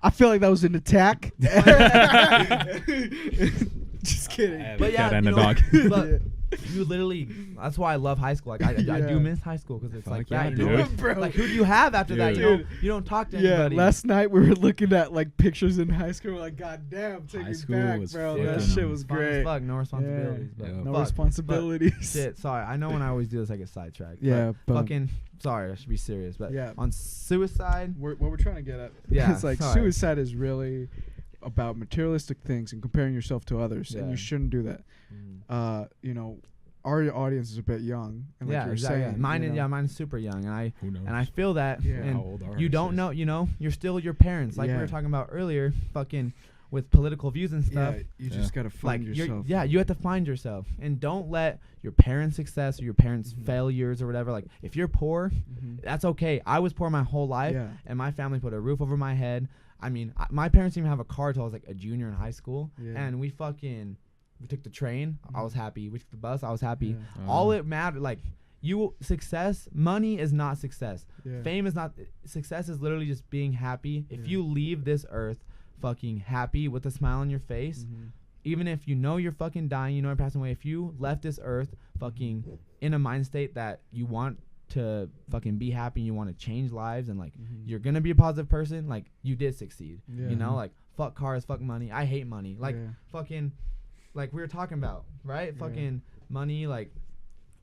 I feel like that was an attack. Just kidding. I have But a yeah, cat and you a know, dog. but you literally. That's why I love high school. Like I do miss high school because it's like that. Yeah, You know? dude. Like who do you have after that? You don't talk to anybody. Yeah, last night we were looking at like pictures in high school. We're like, God damn, take High me school back, was bro. fucking That shit was Fun as great. fuck, no responsibilities. Yeah. But Yeah. No fuck. responsibilities. Shit, sorry. I know when I always do this, I get sidetracked. Yeah, but but fucking. Sorry, I should be serious. But Yeah. on suicide. what we're trying to get at Yeah, is like sorry. suicide is really about materialistic things and comparing yourself to others, and Yeah. you shouldn't do that. You know, our audience is a bit young, and like Yeah, you were exactly. saying, Mine you is know, mine's super young, Who knows? and I feel that. Yeah. And How old are you us don't is- know, you're still your parents, like we Yeah. were talking about earlier, fucking with political views and stuff. yeah, you Yeah. just gotta Like find yourself. you have to find yourself, and don't let your parents' success or your parents' Mhm. failures or whatever. Like if you're poor, Mhm. that's okay. I was poor my whole life, Yeah. and my family put a roof over my head. I mean, my parents didn't even have a car till I was like a junior in high school, Yeah. and we took the train. I was happy. We took the bus. I was happy. Yeah. All it mattered, like success, money is not success. Yeah. Fame is not success. Is literally just being happy. If you leave this earth fucking happy with a smile on your face, Mhm. even if you know you're fucking dying, you know you're passing away, if you left this earth fucking in a mind state that you want to fucking be happy and you want to change lives and like Mhm. you're gonna be a positive person, like you did succeed. Yeah. You know, like fuck cars, fuck money. I hate money. Like Yeah. fucking, like we were talking about, right? Yeah. Fucking money, like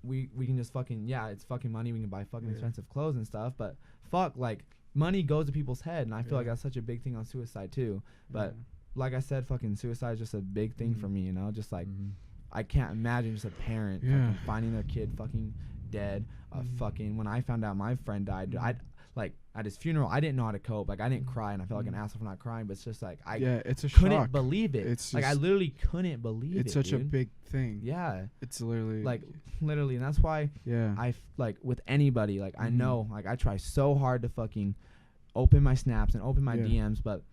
we can just fucking, yeah, it's fucking money. We can buy fucking Yeah. expensive clothes and stuff, but fuck, like money goes to people's head, and I feel like Yeah. that's such a big thing on suicide too. But Yeah. like I said, fucking suicide is just a big thing for Mhm. me, you know? Just like Mhm. I can't imagine just a parent Yeah. fucking finding their kid fucking dead. Mhm. Fucking when I found out my friend died, Mhm. I like at his funeral, I didn't know how to cope. Like I didn't cry, and I felt like an asshole for not crying. But it's just like I Yeah, it's a couldn't shock. believe it. It's like I just- literally couldn't believe it. It's such a dude. big thing. Yeah, It's literally like literally, and that's why yeah. like with anybody, like I Mhm. know, like I try so hard to fucking open my snaps and open my Yeah. DMs, but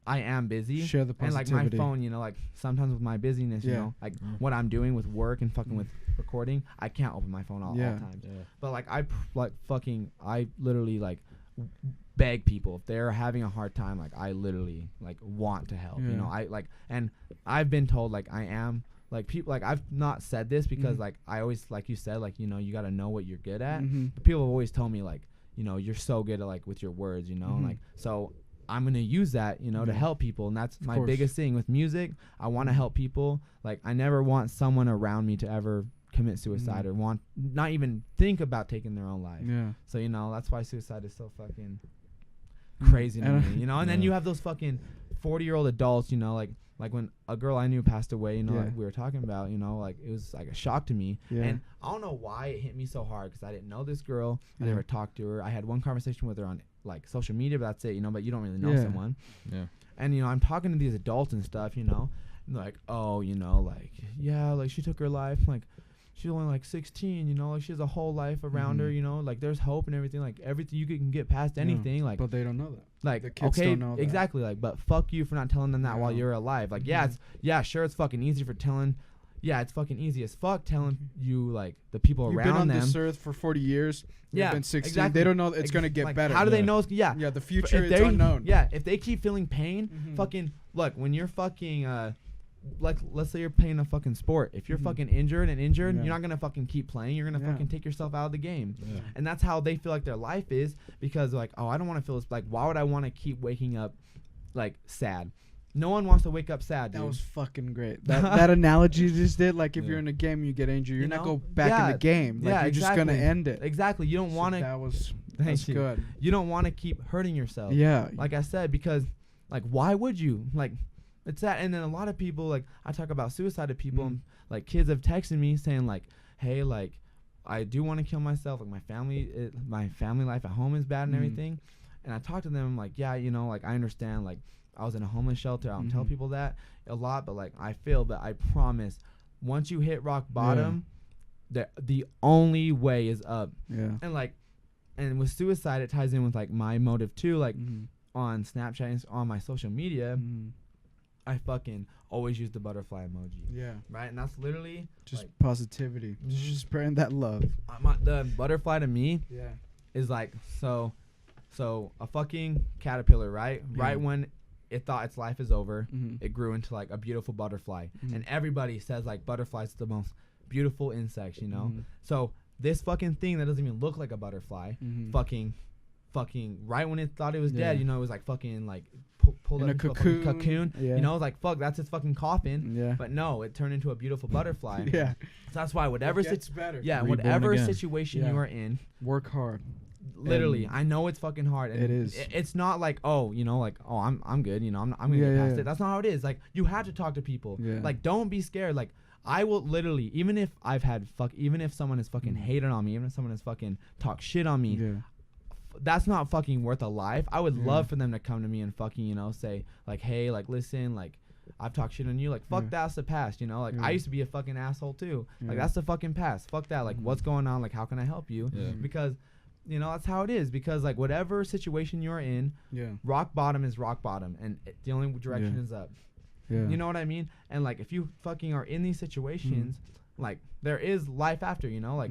I am busy. Share the And like positivity. my phone, you know, like sometimes with my busyness, you Yeah. know, like Mm. what I'm doing with work and fucking Mm. with recording, I can't open my phone all Yeah. times. Yeah. But like I literally like beg people if they're having a hard time, like I literally like want to help. You Yeah. know, I like, and I've been told like I am like people, like I've not said this because Mhm. like I always, like you said, like, you know, you got to know what you're good at. Mhm. But people have always told me like, you know, you're so good at like with your words, you know, Mhm. like so I'm gonna use that, you know, to Yeah. help people, and that's Of my course. biggest thing with music. I want to help people. Like I never want someone around me to ever commit suicide Mhm. or want not even think about taking their own life. Yeah. So you know that's why suicide is so fucking Mm. crazy to And me, you know. And then Yeah. you have those fucking 40-year-old adults, you know, like when a girl I knew passed away, you know, Yeah. like we were talking about, you know, like it was like a shock to me. Yeah. And I don't know why it hit me so hard because I didn't know this girl. I Yeah. never talked to her. I had one conversation with her on like social media, but that's it, you know. But you don't really know Yeah. someone. Yeah. And you know, I'm talking to these adults and stuff, you know, and they're like, oh, you know, like yeah, like she took her life, like she's only like 16, you know, like she has a whole life around her, Mhm. you know, like there's hope and everything, like everything you can get past Yeah. anything, like But they don't know that. like the kids okay, don't know that. exactly, like but fuck you for not telling them that while Yeah. you're alive. Like Mhm. yeah, sure, it's fucking easy for telling. Yeah, it's fucking easy as fuck telling you like the people You've around been on them. this earth for 40 years. You've Yeah, been 16. exactly. They don't know it's gonna get Like, better. How do they Yeah. know? Yeah, Yeah, the F- future if is they- unknown. Yeah, if they keep feeling pain, Mhm. fucking look when you're fucking like let's say you're playing a fucking sport. If you're Mhm. fucking injured, Yeah. you're not gonna fucking keep playing. You're gonna Yeah. fucking take yourself out of the game. Yeah. And that's how they feel like their life is because like, oh, I don't want to feel this. Like, why would I want to keep waking up like sad? No one wants to wake up sad, dude. That was fucking great. That analogy you just did, like if Yeah. you're in a game and you get injured, you're You not know? go back Yeah. in the game. Like Yeah, you're just gonna exactly. end it. Exactly. You don't So want to. that's Thank you. good. You don't want to keep hurting yourself. Yeah. Like I said, because like why would you? Like it's that. And then a lot of people, like I talk about suicide to people, Mm. and like kids have texted me saying like, hey, like I do want to kill myself. Like my family life at home is bad and Mm. everything. And I talk to them like, yeah, you know, like I understand. Like I was in a homeless shelter. I don't tell Mhm. people that a lot, but like I feel, but I promise, once you hit rock bottom, the only way is up. Yeah. And like, and with suicide, it ties in with like my motive too. Like Mhm. on Snapchat and on my social media, Mhm. I fucking always use the butterfly emoji. Yeah. Right, and that's literally Just like, positivity. Mhm. Just spreading that love. the butterfly to me Yeah. is like so a fucking caterpillar, right? Yeah. Right when it thought its life is over, Mhm. it grew into like a beautiful butterfly, Mhm. and everybody says like butterflies the most beautiful insects, you know. So this fucking thing that doesn't even look like a butterfly, fucking right when it thought it was dead, you know, it was like fucking like pulled in up a into a fucking cocoon. you know, like fuck, that's its fucking coffin. Yeah. But no, it turned into a beautiful butterfly. Yeah. So that's why whatever gets better. yeah, Reborn whatever again. situation Yeah. you are in, Work hard. literally, And I know it's fucking hard. And it is. It's not like, oh, you know, like, oh, I'm good, you know, I'm gonna get past it. That's not how it is. Like, you have to talk to people. Yeah. Like, don't be scared. Like, I will literally, even if even if someone has fucking hated on me, even if someone has fucking talked shit on me, Yeah. that's not fucking worth a life. I would love for them to come to me and fucking, you know, say like, hey, like, listen, like, I've talked shit on you. Like, fuck, that's the past, you know? Like, I used to be a fucking asshole too. Like, that's the fucking past. Fuck that. Like, what's going on? Like, how can I help you? Yeah. Because, you know, that's how it is. Because, like, whatever situation you're in, Yeah. rock bottom is rock bottom. And the only direction is up. Yeah. You know what I mean? And, like, if you fucking are in these situations, like, there is life after, you know? Like,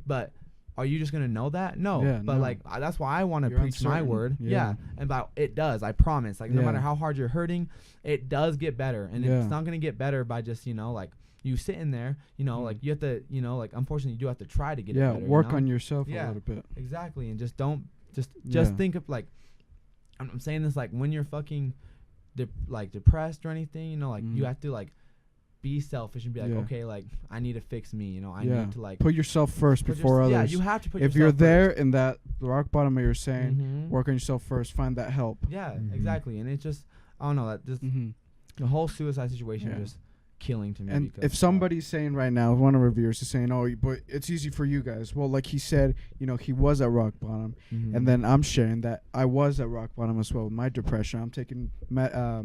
but are you just gonna know that? No. Yeah, but no. like that's why I want to You're preach my uncertain. word. Yeah. And but it does. I promise. Like no Yeah. matter how hard you're hurting, it does get better. And Yeah. it's not gonna get better by just, you know, like you sitting there. You know, like you have to, you know, like unfortunately you do have to try to get it better. work you know? on yourself a Yeah. little bit. Exactly. And just don't just Yeah. think of like I'm saying this like when you're fucking like depressed or anything. You know, like you have to like be selfish and be like, okay, like I need to fix me. You know, I need to like put yourself first before others. Yeah, you have to put. If yourself you're there first. in that rock bottom of your saying, Mhm. work on yourself first. Find that help. Yeah, exactly. And it's just I don't know that just the whole suicide situation is just killing to me. And because if somebody's saying right now, one of our viewers is saying, "Oh, but it's easy for you guys." Well, like he said, you know, he was at rock bottom, and then I'm sharing that I was at rock bottom as well with my depression. I'm taking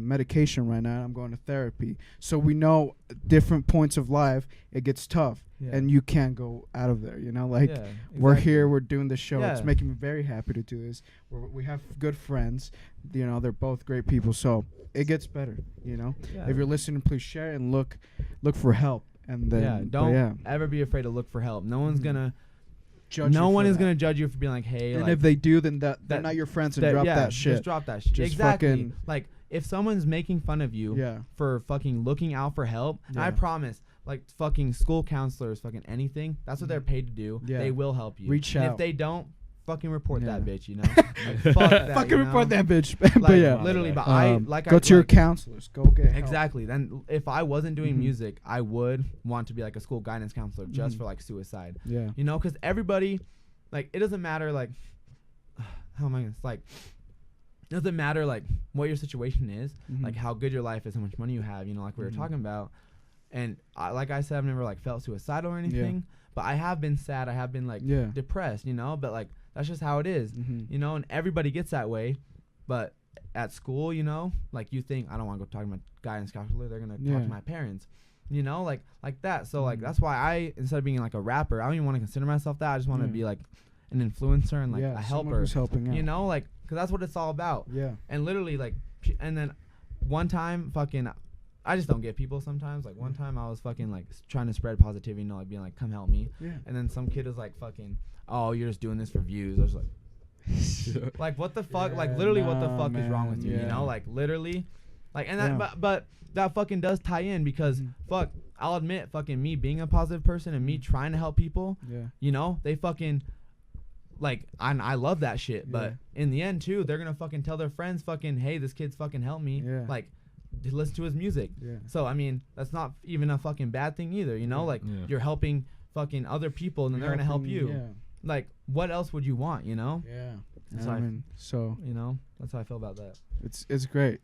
medication right now. I'm going to therapy. So we know different points of life it gets tough, and you can't go out of there. You know, like we're here, we're doing the show. It's making me very happy to do this. We have good friends. You know, they're both great people. So it gets better. You know, if you're listening, please share and look for help. And then don't ever be afraid to look for help. No one's gonna judge. No you one for is that. gonna judge you for being like, hey. And like, if they do, then they're not your friends, and drop that shit. Just drop that shit. Just Exactly. fucking Like if someone's making fun of you for fucking looking out for help, I promise. Like fucking school counselors, fucking anything. That's what they're paid to do. Yeah. They will help you. Reach and out. if they don't, fucking report that bitch. You know. Like, fuck that, fucking you know? report that bitch. Like, But yeah, literally. But go to your counselors. Go get help. Exactly. Then if I wasn't doing music, I would want to be like a school guidance counselor just for like suicide. Yeah. You know, because everybody, like, it doesn't matter. Like, how am I gonna like? It doesn't matter like what your situation is, like how good your life is, how much money you have. You know, like we were talking about. And like I said, I've never like felt suicidal or anything, but I have been sad. I have been like depressed, you know, but like that's just how it is, you know, and everybody gets that way. But at school, you know, like you think I don't want to go talk to my guidance counselor. They're going to talk to my parents, you know, like that. So like that's why I, instead of being like a rapper, I don't even want to consider myself that. I just want to be like an influencer and like a helper, who's helping out. you know, like because that's what it's all about. Yeah. And literally like, and then one time fucking. I just don't get people sometimes. Like one time I was fucking like trying to spread positivity, you know, like being like, come help me. Yeah. And then some kid was like fucking, oh, you're just doing this for views. I was like, like what the fuck? Yeah, like literally what the fuck man, is wrong with you? You know, like literally. Like, and that, but that fucking does tie in because fuck, I'll admit fucking me being a positive person and me trying to help people, you know, they fucking, like, I love that shit. But in the end too, they're going to fucking tell their friends fucking, hey, this kid's fucking helped me. Yeah. Like, to listen to his music. Yeah. So I mean, that's not even a fucking bad thing either, you know? Like you're helping fucking other people and then they're gonna help you. Yeah. Like what else would you want, you know? Yeah. So I mean, so you know, that's how I feel about that. It's great.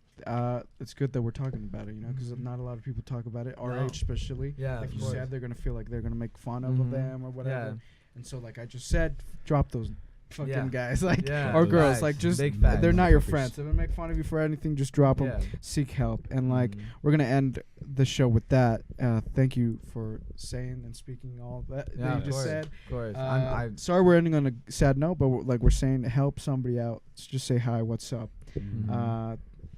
It's good that we're talking about it, you know, because not a lot of people talk about it. Our age, especially. Yeah. Like you said, they're gonna feel like they're gonna make fun of them or whatever. Yeah. And so, like I just said, drop those fucking guys, like or girls, facts. Like just they're not your friends. If they make fun of you for anything, just drop them. Seek help, and like we're gonna end the show with that. Thank you for saying and speaking all that you just said. Of course. I'm sorry we're ending on a sad note, but we're saying help somebody out. Just say hi, what's up.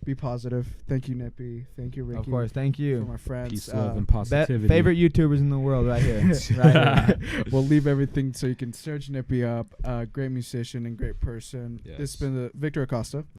Be positive. Thank you, Nippy. Thank you, Ricky. Of course, thank you. For my friends. Peace, love, and positivity. Favorite YouTubers in the world right here. Right here. We'll leave everything so you can search Nippy up. Great musician and great person. Yes. This has been Victor Acosta.